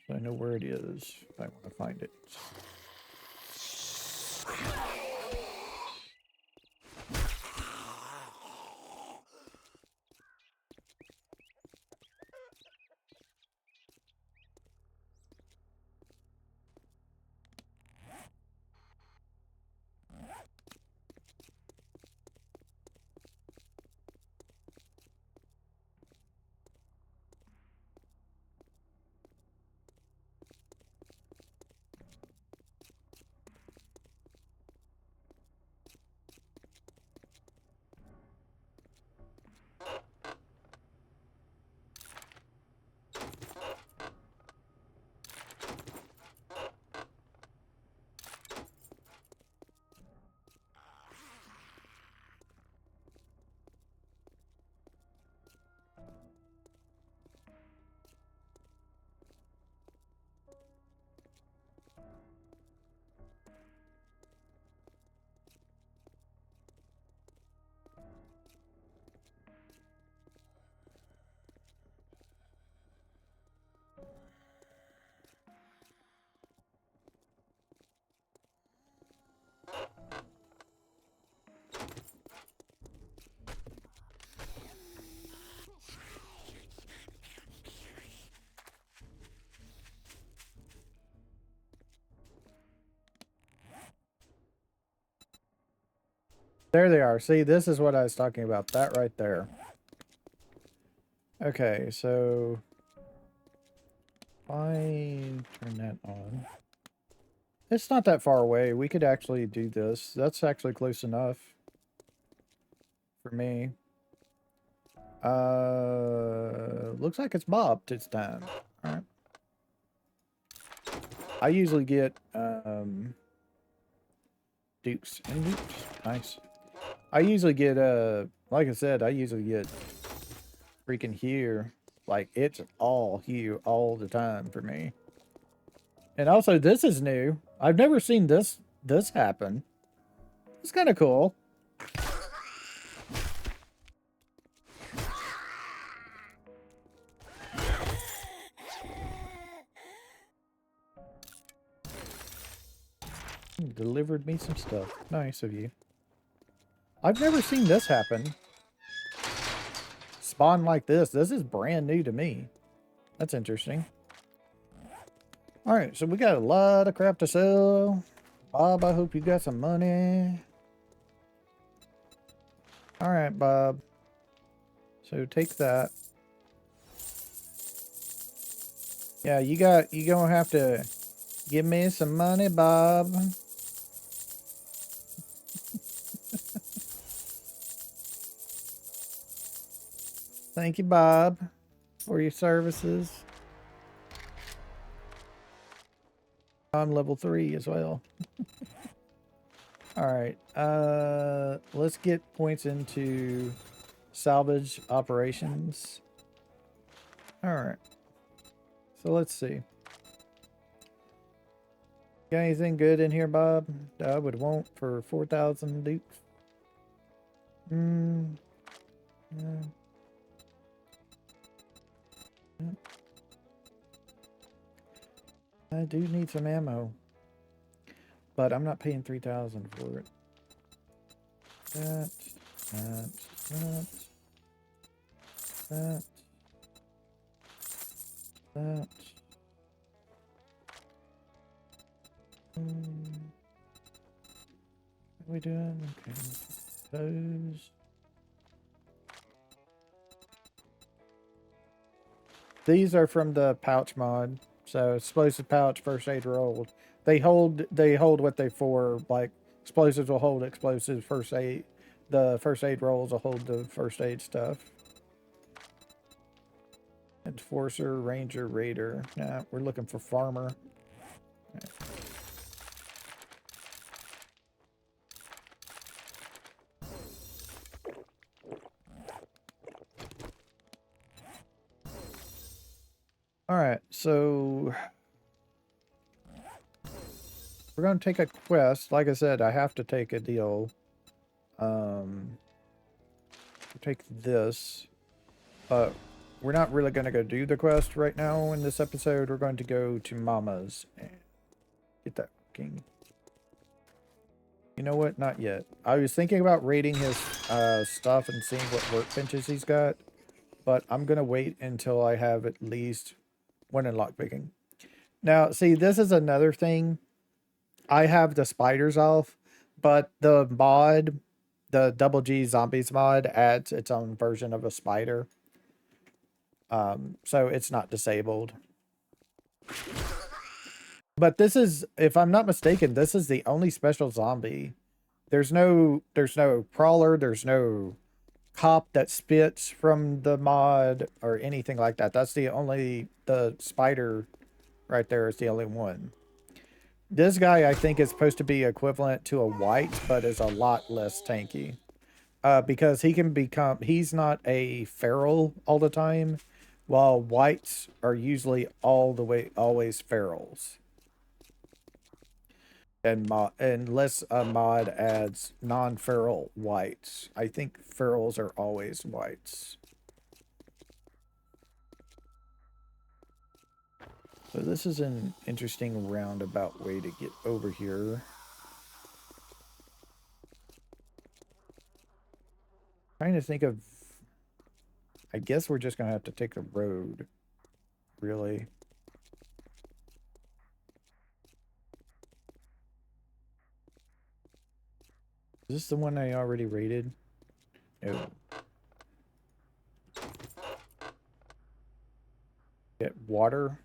So I know where it is if I want to find it. There they are. See, this is what I was talking about. That right there. Okay, so I turn that on. It's not that far away. We could actually do this. That's actually close enough for me. Looks like it's mobbed this time. All right. I usually get dukes and dukes. Nice. I usually get like I said, I usually get freaking here. Like it's all Hue all the time for me. And also this is new. I've never seen this happen. It's kind of cool. Delivered me some stuff. Nice of you. I've never seen this happen. Spawn like this. This is brand new to me. That's interesting. Alright, so we got a lot of crap to sell. Bob, I hope you got some money. All right, Bob. So take that. Yeah, you gonna have to give me some money, Bob. Thank you, Bob, for your services. I'm level 3 as well. All right. Let's get points into salvage operations. All right. So let's see. Got anything good in here, Bob? That I would want for 4,000 dukes. Hmm. Yeah. I do need some ammo, but I'm not paying 3,000 for it. That, that, that, that, that. What are we doing? Okay. Those. These are from the pouch mod. So explosive pouch, first aid roll. They hold what they for. Like explosives will hold explosives, first aid. The first aid rolls will hold the first aid stuff. Enforcer, ranger, raider. Nah, we're looking for farmer. All right, so we're going to take a quest. Like I said, I have to take a deal. Take this. But we're not really going to go do the quest right now in this episode. We're going to go to Mama's and get that king. You know what? Not yet. I was thinking about raiding his stuff and seeing what workbenches he's got. But I'm going to wait until I have at least one in lockpicking. Now, see, this is another thing. I have the spiders off, but the mod, the Double G Zombies mod, adds its own version of a spider. So it's not disabled. But this is, if I'm not mistaken, this is the only special zombie. There's no crawler, there's no cop that spits from the mod or anything like that. That's the spider right there is the only one. This guy, I think, is supposed to be equivalent to a white, but is a lot less tanky. Because he's not a feral all the time, while whites are usually always ferals. And unless a mod adds non-feral whites, I think ferals are always whites. So this is an interesting roundabout way to get over here. Trying to think of... I guess we're just going to have to take the road, really. Is this the one I already raided? No. Get water.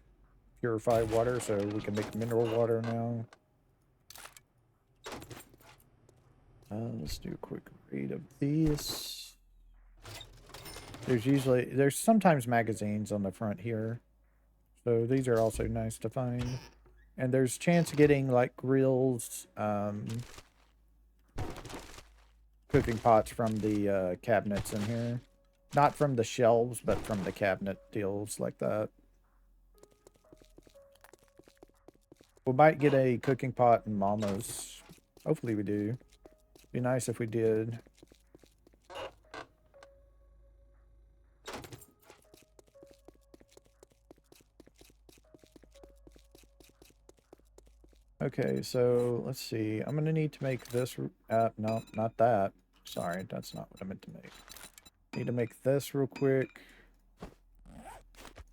Purify water so we can make mineral water now. Let's do a quick read of these. There's sometimes magazines on the front here. So these are also nice to find. And there's chance of getting like grills, cooking pots from the cabinets in here. Not from the shelves, but from the cabinet deals like that. We might get a cooking pot in Mama's. Hopefully we do. Be nice if we did. Okay, so let's see. I'm gonna need to make this. No, not that. Sorry, that's not what I meant to make. Need to make this real quick.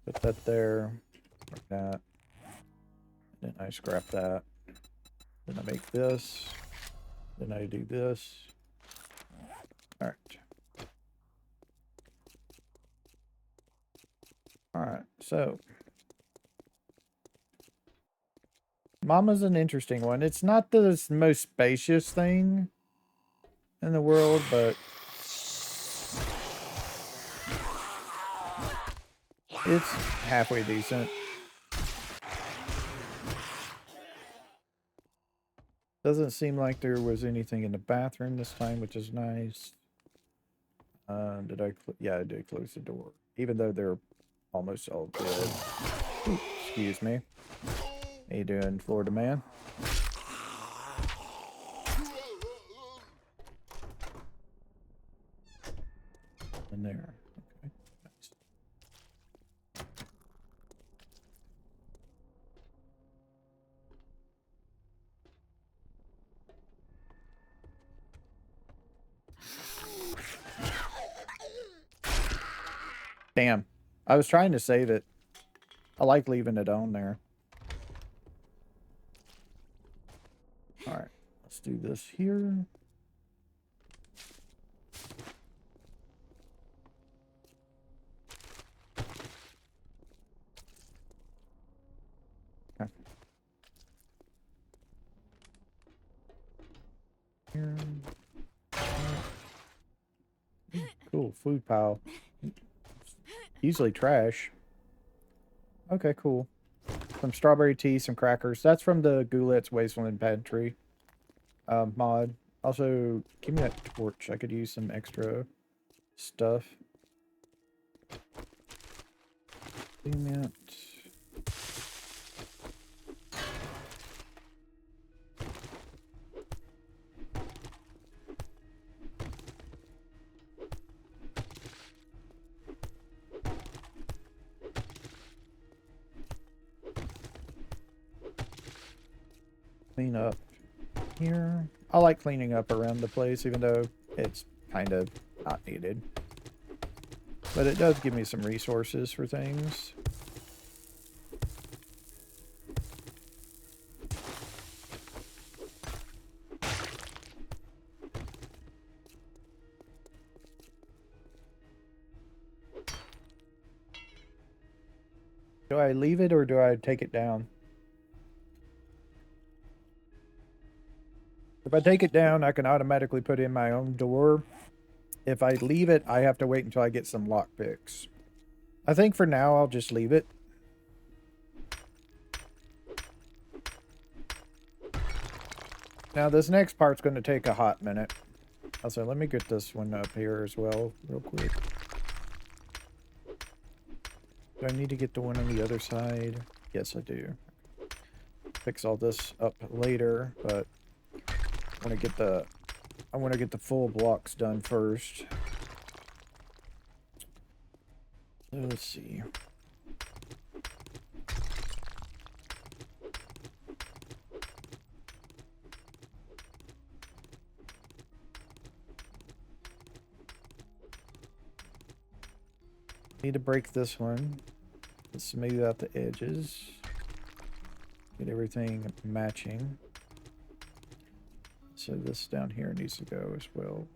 Put that there, like that. Then I scrap that. Then I make this. Then I do this. All right. So, Mama's an interesting one. It's not the most spacious thing in the world, but it's halfway decent. Doesn't seem like there was anything in the bathroom this time, which is nice. Did I? Yeah, I did close the door, even though they're almost all dead. Ooh, excuse me. How you doing, Florida man? In there. Okay. Nice. Damn. I was trying to save it. I like leaving it on there. Alright. Let's do this here. Okay. Here. Cool. Food pile. Usually trash. Okay, cool. Some strawberry tea, some crackers. That's from the Goulette's Wasteland Pantry mod. Also, give me that torch. I could use some extra stuff. Clean that. Clean up here. I like cleaning up around the place, even though it's kind of not needed. But it does give me some resources for things. Do I leave it or do I take it down? If I take it down, I can automatically put in my own door. If I leave it, I have to wait until I get some lockpicks. I think for now, I'll just leave it. Now, this next part's going to take a hot minute. Also, let me get this one up here as well, real quick. Do I need to get the one on the other side? Yes, I do. Fix all this up later, but I want to get the full blocks done first. So let's see. Need to break this one. Let's smooth out the edges. Get everything matching. So this down here needs to go as well.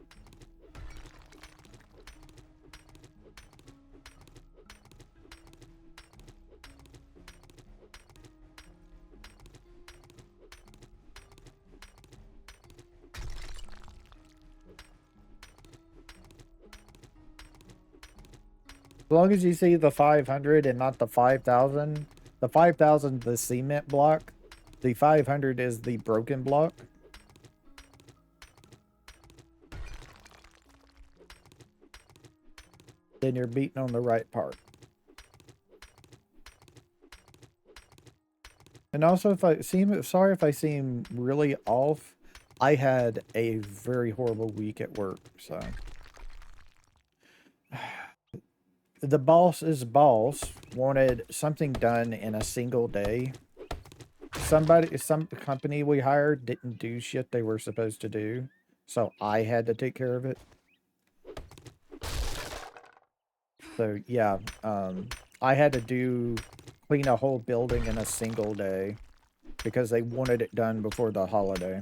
As long as you see the 500 and not the 5,000. The 5,000 the cement block. The 500 is the broken block. Then you're beating on the right part. And also, sorry if I seem really off. I had a very horrible week at work, so. The boss's boss wanted something done in a single day. Some company we hired didn't do shit they were supposed to do, so I had to take care of it. So yeah, I had to clean a whole building in a single day because they wanted it done before the holiday.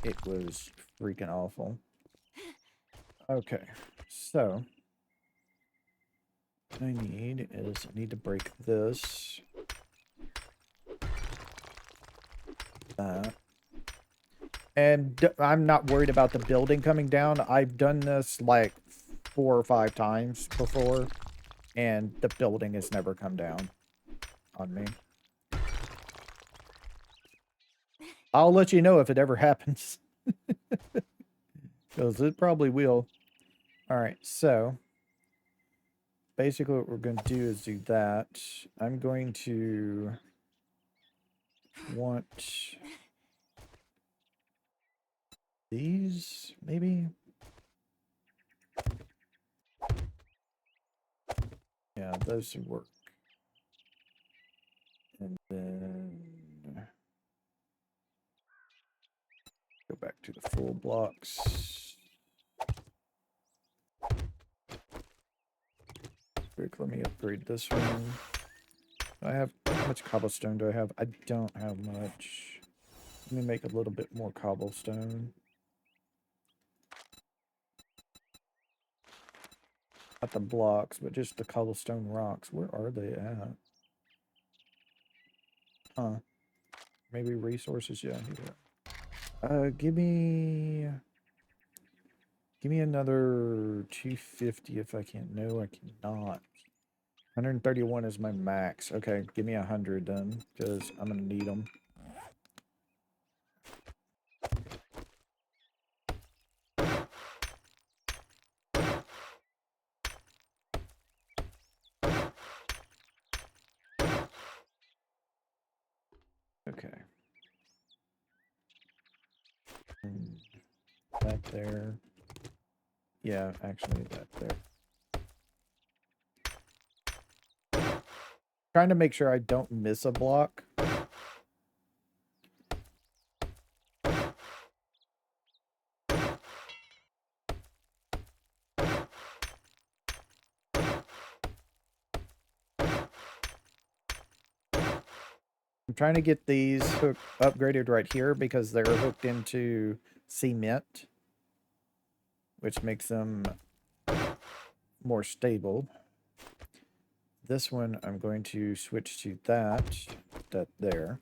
It was freaking awful. Okay, so I need is I need to break this. That. And I'm not worried about the building coming down. I've done this like 4 or 5 times before, and the building has never come down on me. I'll let you know if it ever happens. Because it probably will. Alright, so basically what we're going to do is do that. I'm going to want these, maybe? Yeah, those should work. And then go back to the full blocks. Quick, let me upgrade this one. I have, how much cobblestone do I have? I don't have much. Let me make a little bit more cobblestone. Not the blocks, but just the cobblestone rocks. Where are they at? Huh. Maybe resources? Yeah, here. Give me another 250 if I can. No, I cannot. 131 is my max. Okay, give me 100 then, because I'm gonna need them. Okay. And that there. Yeah, actually that there. Trying to make sure I don't miss a block. I'm trying to get these upgraded right here because they're hooked into cement, which makes them more stable. This one, I'm going to switch to that there.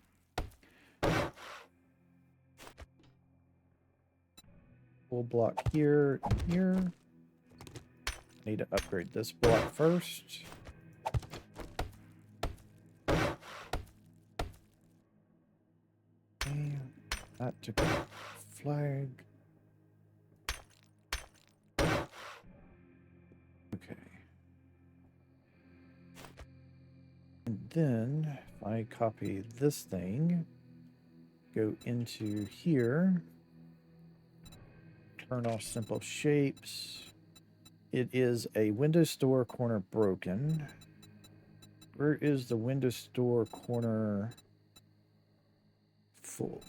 Full block here and here. I need to upgrade this block first. Okay, that took a flag. Okay. And then, if I copy this thing, go into here, turn off simple shapes. It is a Windows Store corner broken. Where is the Windows Store corner full?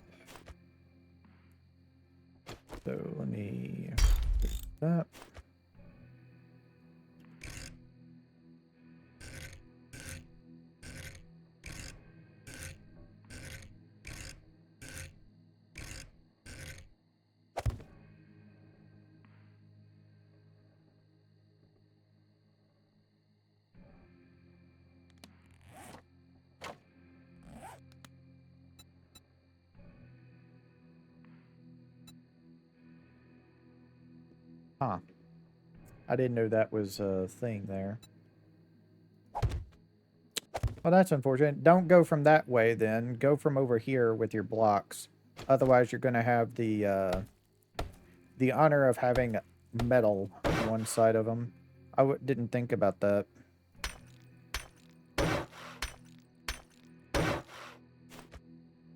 So let me do that. Huh. I didn't know that was a thing there. Well, that's unfortunate. Don't go from that way then. Go from over here with your blocks. Otherwise, you're going to have the honor of having metal on one side of them. I didn't think about that.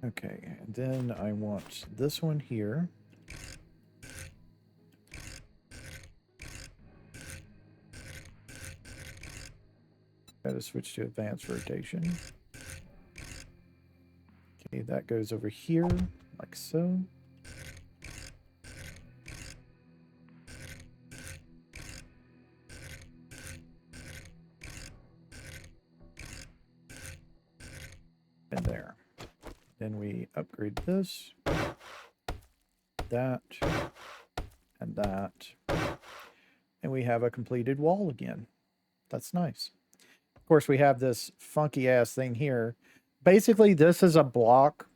Okay, and then I want this one here. Gotta switch to advanced rotation. Okay, that goes over here, like so. And there. Then we upgrade this, that, and that. And we have a completed wall again. That's nice. course, we have this funky ass thing here. Basically, this is a block,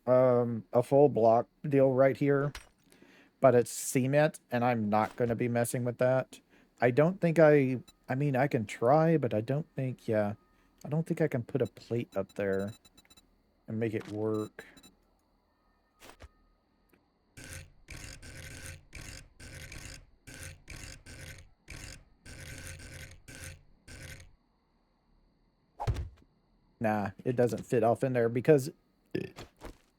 a full block deal right here, but it's cement, and I'm not going to be messing with that. I don't think I mean, I can try, but I don't think, yeah, I don't think I can put a plate up there and make it work. Nah, it doesn't fit off in there because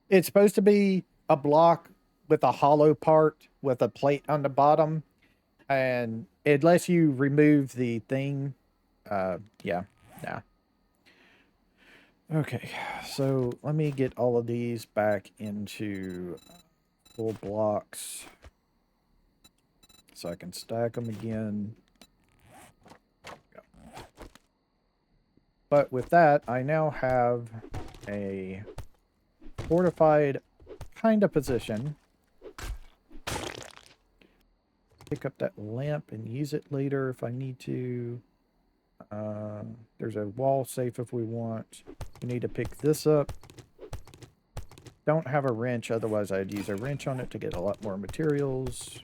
it's supposed to be a block with a hollow part with a plate on the bottom, and unless you remove the thing, yeah, nah. Okay, so let me get all of these back into full blocks so I can stack them again. But with that, I now have a fortified kind of position. Pick up that lamp and use it later if I need to. There's a wall safe if we want. We need to pick this up. Don't have a wrench, otherwise I'd use a wrench on it to get a lot more materials.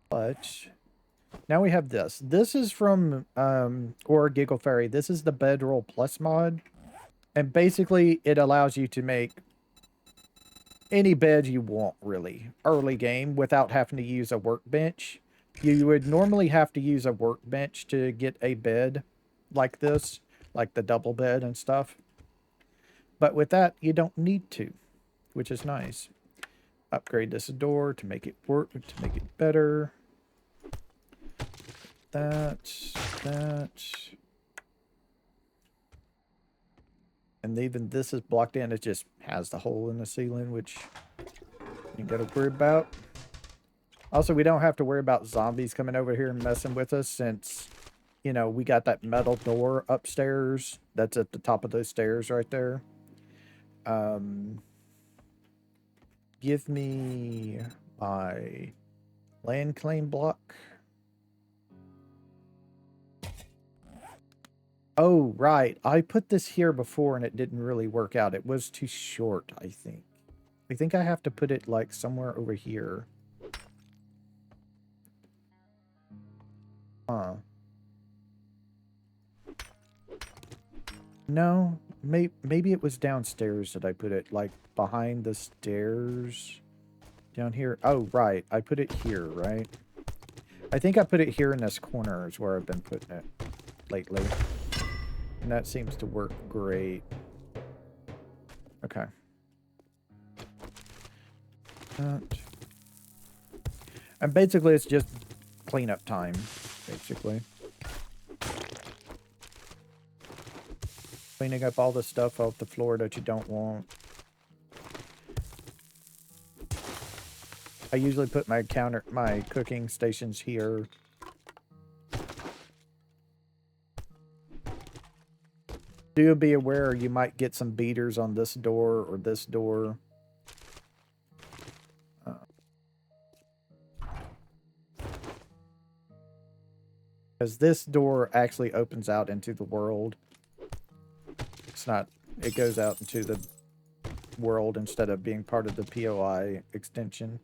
But now we have this. This is from or Giggle Fairy. This is the Bedroll Plus mod. And basically it allows you to make any bed you want, really, early game, without having to use a workbench. You would normally have to use a workbench to get a bed like this, like the double bed and stuff. But with that, you don't need to, which is nice. Upgrade this door to make it work, to make it better. That. And even this is blocked in. It just has the hole in the ceiling, which you gotta worry about. Also, we don't have to worry about zombies coming over here and messing with us since, you know, we got that metal door upstairs. That's at the top of those stairs right there. Give me my land claim block. Oh, right. I put this here before and it didn't really work out. It was too short, I think. I think I have to put it like somewhere over here. Huh. No, maybe it was downstairs that I put it, like behind the stairs down here. Oh, right. I put it here, right? I think I put it here in this corner is where I've been putting it lately. And that seems to work great. Okay. And basically it's just cleanup time, basically. Cleaning up all the stuff off the floor that you don't want. I usually put my cooking stations here. Do be aware you might get some beaters on this door or this door. Because this door actually opens out into the world. It's not, it goes out into the world instead of being part of the POI extension.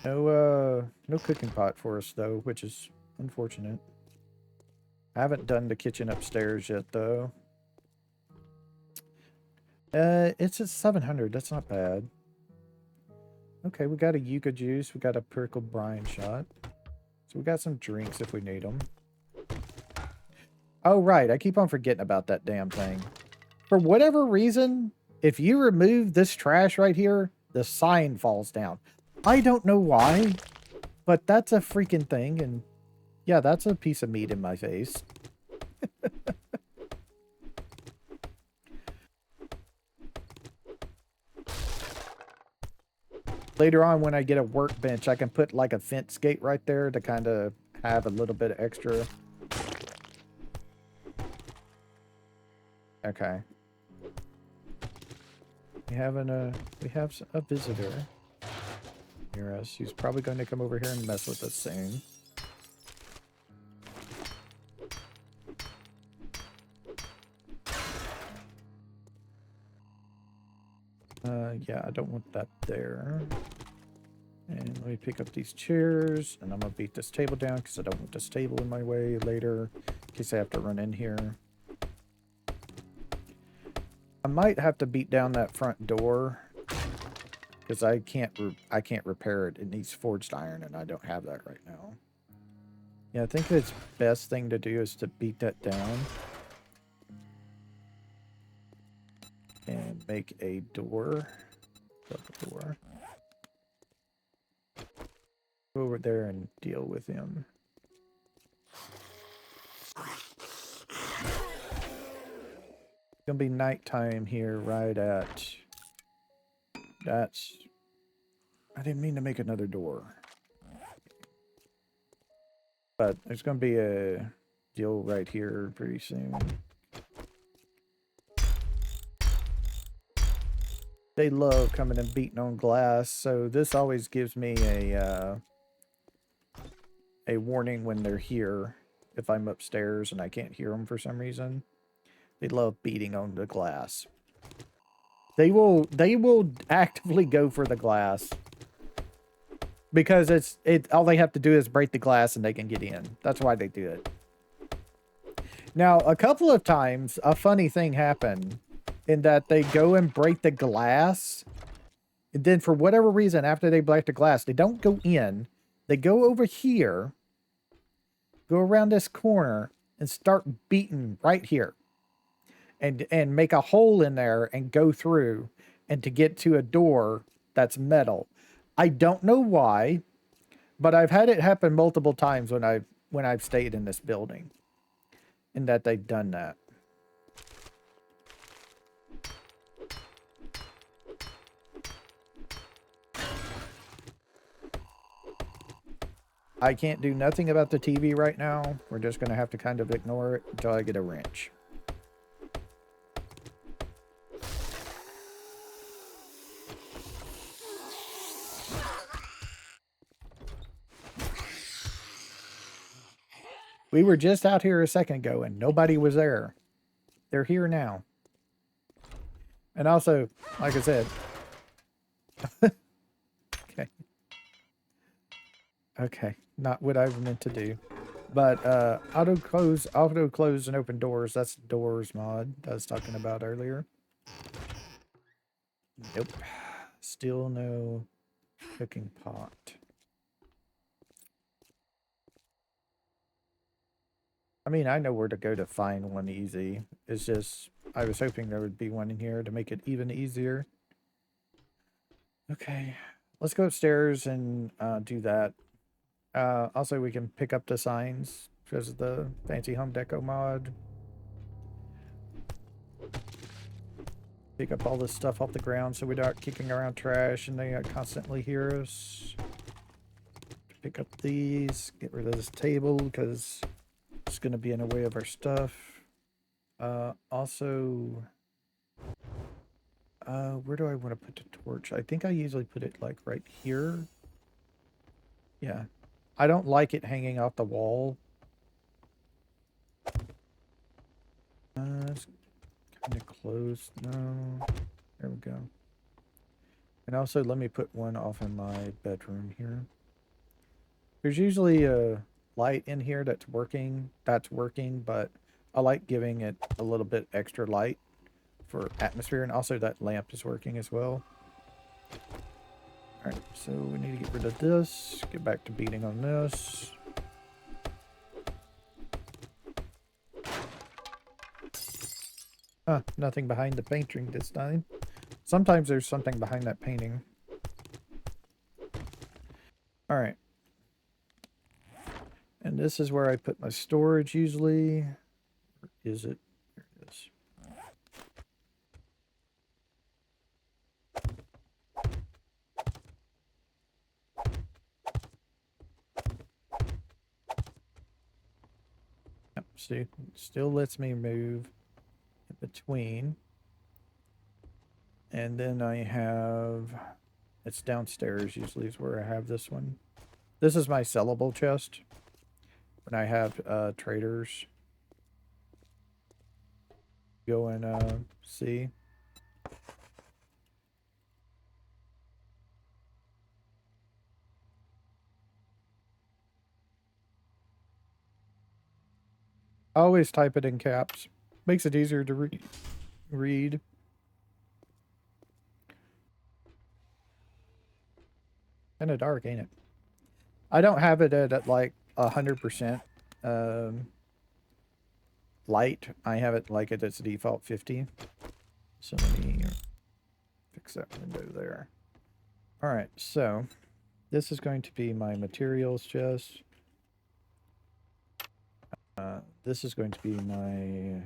No cooking pot for us though, which is unfortunate. I haven't done the kitchen upstairs yet though. It's at 700. That's not bad. Okay, we got a yucca juice. We got a pickled brine shot. So we got some drinks if we need them. Oh, right. I keep on forgetting about that damn thing. For whatever reason, if you remove this trash right here, the sign falls down. I don't know why, but that's a freaking thing. And yeah, that's a piece of meat in my face. Later on, when I get a workbench, I can put like a fence gate right there to kind of have a little bit of extra. Okay. We have a visitor. near us. He's probably going to come over here and mess with us soon. Yeah, I don't want that there. And let me pick up these chairs, and I'm gonna beat this table down because I don't want this table in my way later in case I have to run in here. I might have to beat down that front door because I can't repair it. It needs forged iron, and I don't have that right now. Yeah, I think the best thing to do is to beat that down and make a door. Double door. Go over there and deal with him. It's gonna be nighttime here right at... That's... I didn't mean to make another door. But there's gonna be a deal right here pretty soon. They love coming and beating on glass, so this always gives me a warning when they're here. If I'm upstairs and I can't hear them for some reason, they love beating on the glass. They will actively go for the glass because all they have to do is break the glass and they can get in. That's why they do it. Now, a couple of times, a funny thing happened in that they go and break the glass. And then for whatever reason, after they break the glass, they don't go in. They go over here, go around this corner, and start beating right here. And make a hole in there and go through and to get to a door that's metal. I don't know why, but I've had it happen multiple times when I've stayed in this building. And that they've done that. I can't do nothing about the TV right now. We're just going to have to kind of ignore it until I get a wrench. We were just out here a second ago and nobody was there. They're here now. And also, like I said... Okay. Okay. Not what I meant to do. But auto close and open doors. That's the doors mod I was talking about earlier. Nope. Still no cooking pot. I mean, I know where to go to find one easy. It's just, I was hoping there would be one in here to make it even easier. Okay. Let's go upstairs and do that. Also, we can pick up the signs because of the fancy home deco mod. Pick up all this stuff off the ground so we don't kicking around trash and they constantly hear us. Pick up these. Get rid of this table because it's going to be in the way of our stuff. Also, where do I want to put the torch? I think I usually put it like right here. Yeah. I don't like it hanging off the wall. It's kind of close. No. There we go. And also, let me put one off in my bedroom here. There's usually a light in here that's working, but I like giving it a little bit extra light for atmosphere, and also that lamp is working as well. Alright, so we need to get rid of this, get back to beating on this. Huh, nothing behind the painting this time. Sometimes there's something behind that painting. Alright. And this is where I put my storage usually. Where is it? There it is. Yep, see, it still lets me move in between. And then I have It's downstairs usually is where I have this one. This is my sellable chest. When I have traders. Go and see. I always type it in caps. Makes it easier to read. Kinda dark, ain't it? I don't have it at like 100% light. I have it like at its default 50. So let me fix that window there. All right, so this is going to be my materials chest. This is going to be my...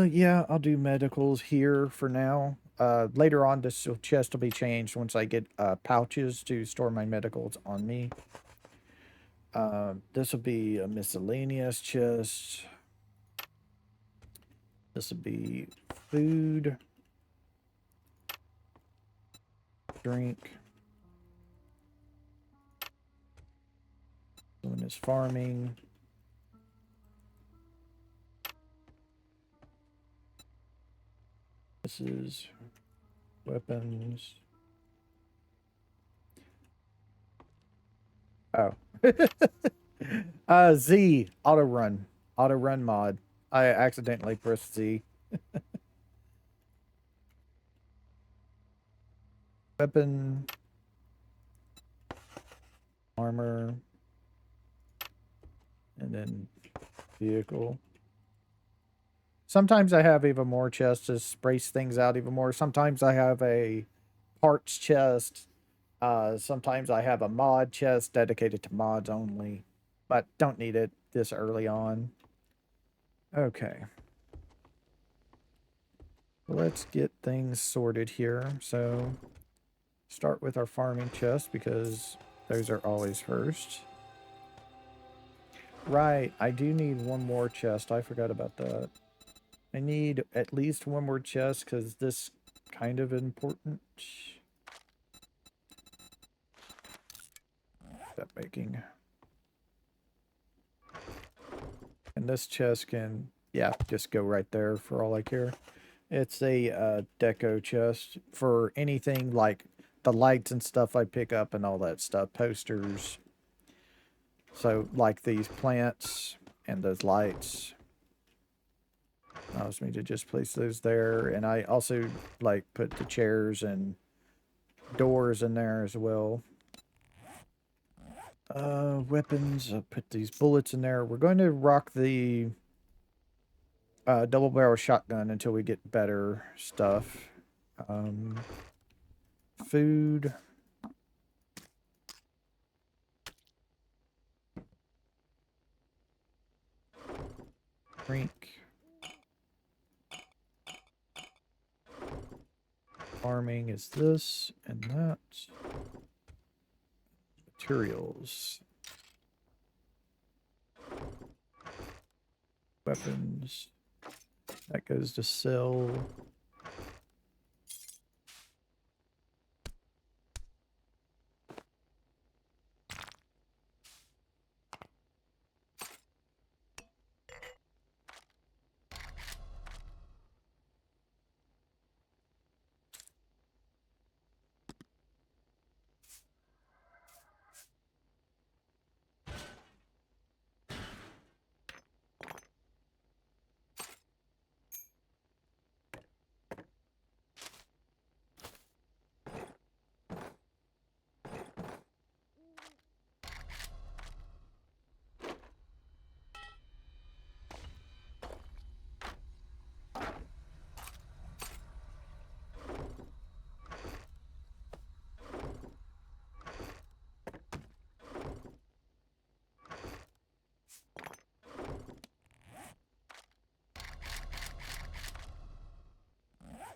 yeah, I'll do medicals here for now. Later on, this chest will be changed once I get pouches to store my medicals on me. This will be a miscellaneous chest. This will be food, drink. One is farming. This is weapons. Oh. Z, auto run. Auto run mod. I accidentally pressed Z. Weapon. Armor. And then vehicle. Sometimes I have even more chests to space things out even more. Sometimes I have a parts chest. Sometimes I have a mod chest dedicated to mods only. But don't need it this early on. Okay. Let's get things sorted here. So, start with our farming chest because those are always first. Right, I do need one more chest. I forgot about that. I need at least one more chest because this kind of important. That making. And this chest can, yeah, just go right there for all I care. It's a deco chest for anything like the lights and stuff I pick up and all that stuff. Posters. So like these plants and those lights. Allows me to just place those there. And I also like put the chairs and doors in there as well. Weapons. I'll put these bullets in there. We're going to rock the double barrel shotgun until we get better stuff. Food. Drink. Farming is this and that. Materials. Weapons. That goes to sell.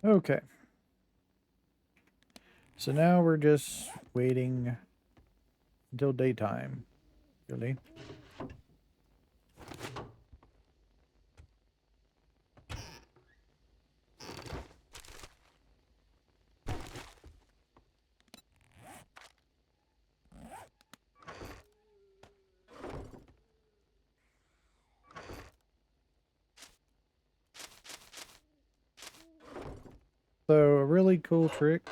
Okay. So now we're just waiting until daytime. Really? So a really cool trick.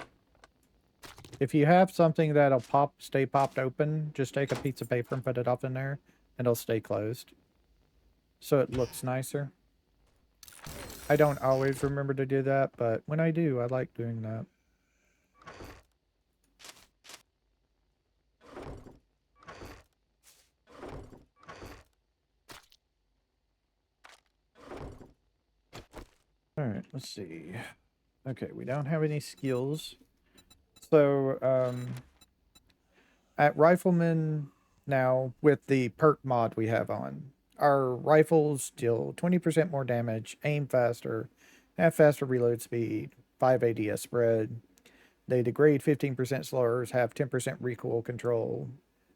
If you have something that'll stay popped open, just take a piece of paper and put it up in there, and it'll stay closed. So it looks nicer. I don't always remember to do that, but when I do, I like doing that. Alright, let's see. Okay, we don't have any skills. So, at Rifleman now, with the perk mod we have on, our rifles deal 20% more damage, aim faster, have faster reload speed, 5 ADS spread. They degrade 15% slower, have 10% recoil control,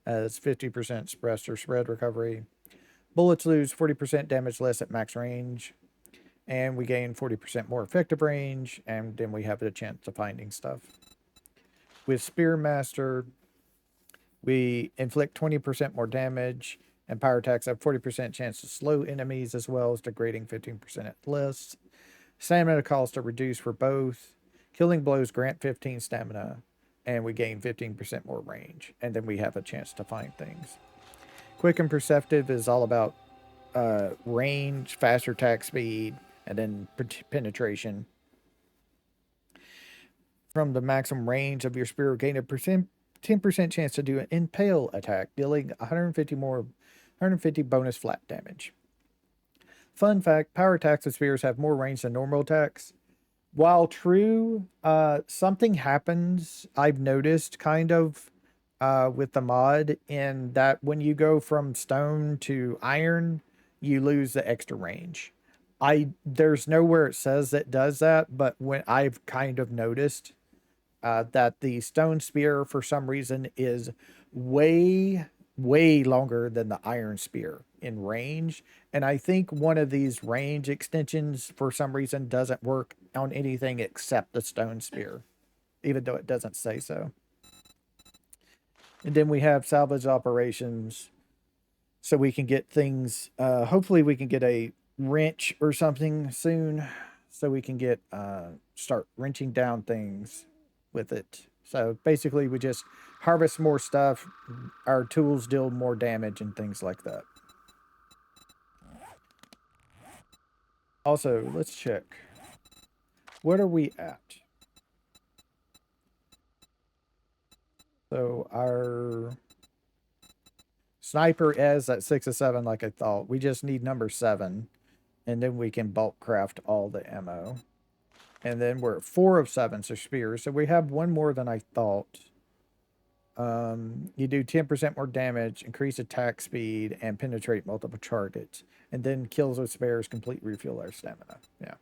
as 50% suppressed or spread recovery. Bullets lose 40% damage less at max range, and we gain 40% more effective range, and then we have the chance of finding stuff. With Spearmaster, we inflict 20% more damage, and power attacks have 40% chance to slow enemies as well as degrading 15% at less. Stamina cost are reduced for both. Killing blows grant 15 stamina, and we gain 15% more range, and then we have a chance to find things. Quick and Perceptive is all about range, faster attack speed, and then penetration. From the maximum range of your spear, gain a 10% chance to do an impale attack, dealing 150 bonus flat damage. Fun fact: power attacks with spears have more range than normal attacks. While true, something happens, I've noticed kind of with the mod, in that when you go from stone to iron, you lose the extra range. There's nowhere it says it does that, but when I've kind of noticed that the stone spear for some reason is way longer than the iron spear in range, and I think one of these range extensions for some reason doesn't work on anything except the stone spear, even though it doesn't say so. And then we have salvage operations, so we can get things. Hopefully, we can get a wrench or something soon, so we can get start wrenching down things with it. So basically, we just harvest more stuff. Our tools deal more damage and things like that. Also, let's check. What are we at? So our sniper is at 6 of 7, like I thought. We just need number 7, and then we can bulk craft all the ammo. And then we're at 4 of 7, so spears. So we have one more than I thought. You do 10% more damage, increase attack speed, and penetrate multiple targets. And then kills with spares complete refuel our stamina. Yeah.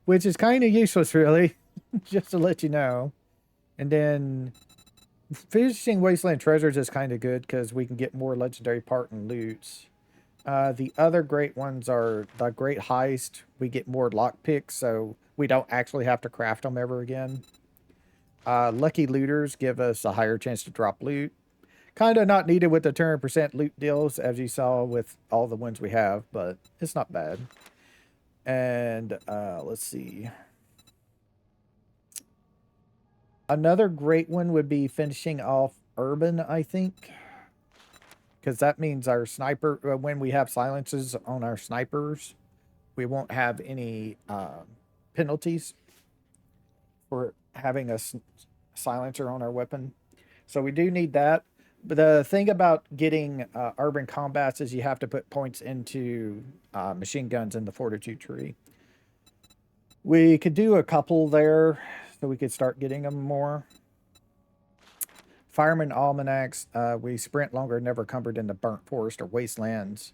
Which is kind of useless, really, just to let you know. And then finishing Wasteland Treasures is kind of good because we can get more legendary part and loots. The other great ones are the Great Heist. We get more lockpicks, so we don't actually have to craft them ever again. Lucky Looters give us a higher chance to drop loot. Kind of not needed with the 10% loot deals, as you saw with all the ones we have, but it's not bad. And let's see. Another great one would be finishing off Urban, I think. Because that means our sniper, when we have silences on our snipers, we won't have any penalties for having a silencer on our weapon. So we do need that. But the thing about getting urban combats is you have to put points into machine guns in the fortitude tree. We could do a couple there, so we could start getting them more. Fireman Almanacs, we sprint longer, never cumbered in the burnt forest or wastelands.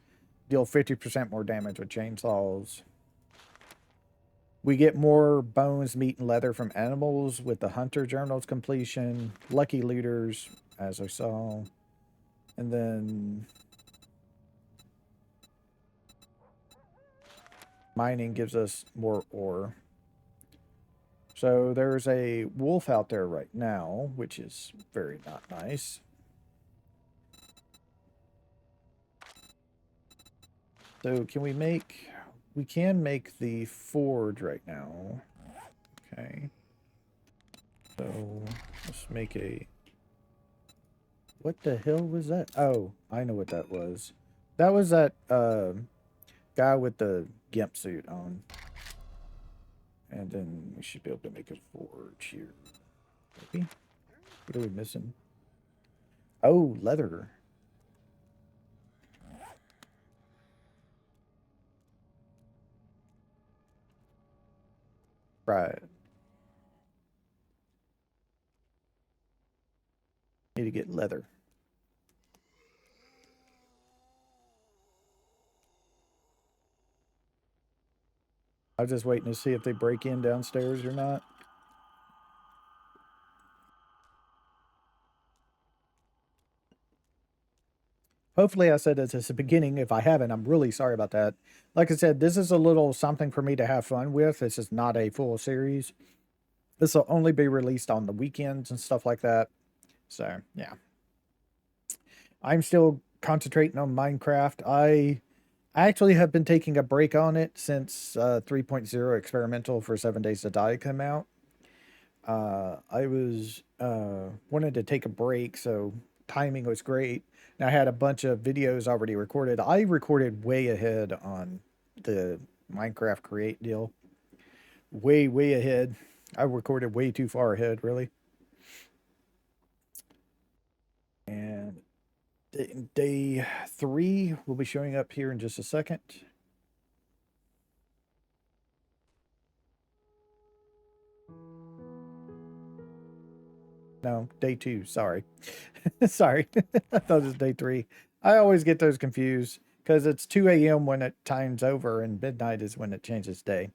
Deal 50% more damage with chainsaws. We get more bones, meat, and leather from animals with the Hunter Journal's completion. Lucky Looters, as I saw. And then mining gives us more ore. So there's a wolf out there right now, which is very not nice. So can we make... We can make the forge right now. Okay. So let's make a... What the hell was that? Oh, I know what that was. That was that guy with the gimp suit on. And then we should be able to make a forge here. Maybe? What are we missing? Oh, leather. Right. Need to get leather. I was just waiting to see if they break in downstairs or not. Hopefully I said this at the beginning. If I haven't, I'm really sorry about that. Like I said, this is a little something for me to have fun with. This is not a full series. This will only be released on the weekends and stuff like that. So, yeah. I'm still concentrating on Minecraft. I actually have been taking a break on it since 3.0 experimental for 7 Days to Die came out. I was wanted to take a break, so timing was great. And I had a bunch of videos already recorded. I recorded way ahead on the Minecraft Create deal. Way ahead. I recorded way too far ahead, really. And day 3 will be showing up here in just a second. No, day 2. Sorry. Sorry. I thought it was day 3. I always get those confused because it's 2 a.m. when it time's over and midnight is when it changes day.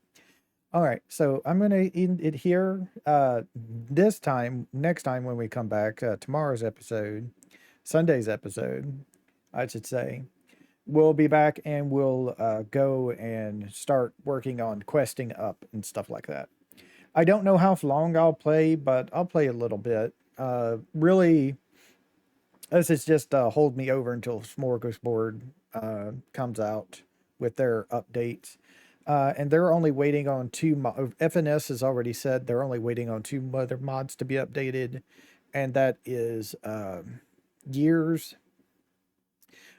All right. So I'm going to end it here. This time, next time when we come back, tomorrow's episode, Sunday's episode, I should say, we'll be back and we'll go and start working on questing up and stuff like that. I don't know how long I'll play, but I'll play a little bit. Really, this is just hold me over until Smorgasbord comes out with their updates. And they're only waiting on FNS has already said they're only waiting on 2 other mods to be updated. And that is Gears,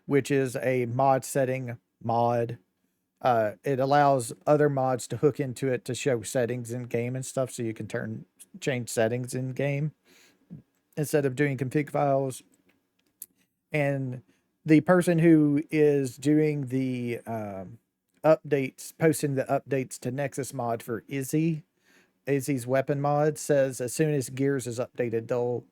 which is a mod setting mod. It allows other mods to hook into it to show settings in game and stuff, so you can change settings in game instead of doing config files. And the person who is doing the updates, posting the updates to Nexus mod for Izzy's weapon mod, says as soon as Gears is updated, they'll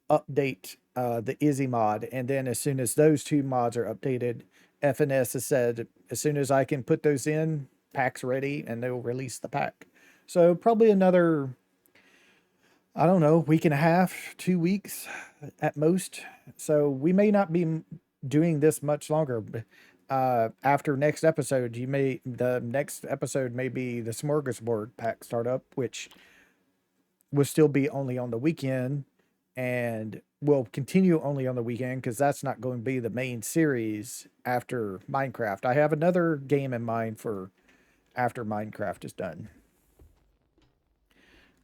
update the Izzy mod, and then as soon as those 2 mods are updated, FNS has said as soon as I can put those in, pack's ready, and they'll release the pack. So probably another, I don't know, week and a half, 2 weeks at most. So we may not be doing this much longer. After next episode, the next episode may be the Smorgasbord pack startup, which will still be only on the weekend and will continue only on the weekend because that's not going to be the main series after Minecraft. I have another game in mind for after Minecraft is done.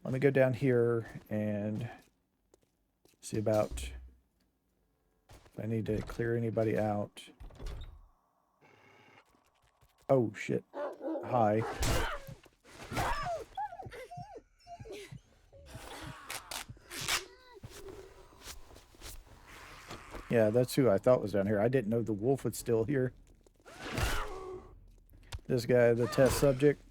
Let me go down here and see about if I need to clear anybody out. Oh, shit. Hi. Yeah, that's who I thought was down here. I didn't know the wolf was still here. This guy, the test subject.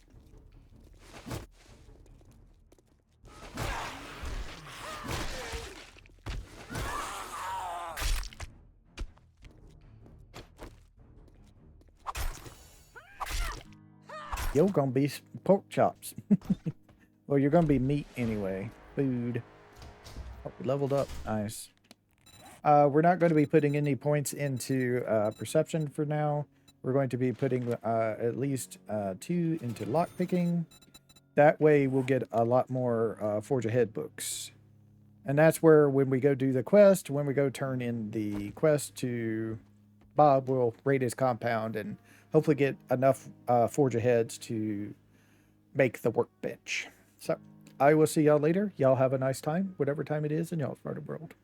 You're gonna be pork chops. Well, you're gonna be meat anyway. Food. Oh, we leveled up. Nice. We're not going to be putting any points into perception for now. We're going to be putting at least 2 into lockpicking. That way we'll get a lot more Forge Ahead books. And that's where when we go do the quest, when we go turn in the quest to Bob, we'll raid his compound and hopefully get enough Forge Aheads to make the workbench. So I will see y'all later. Y'all have a nice time, whatever time it is in y'all's part of the world.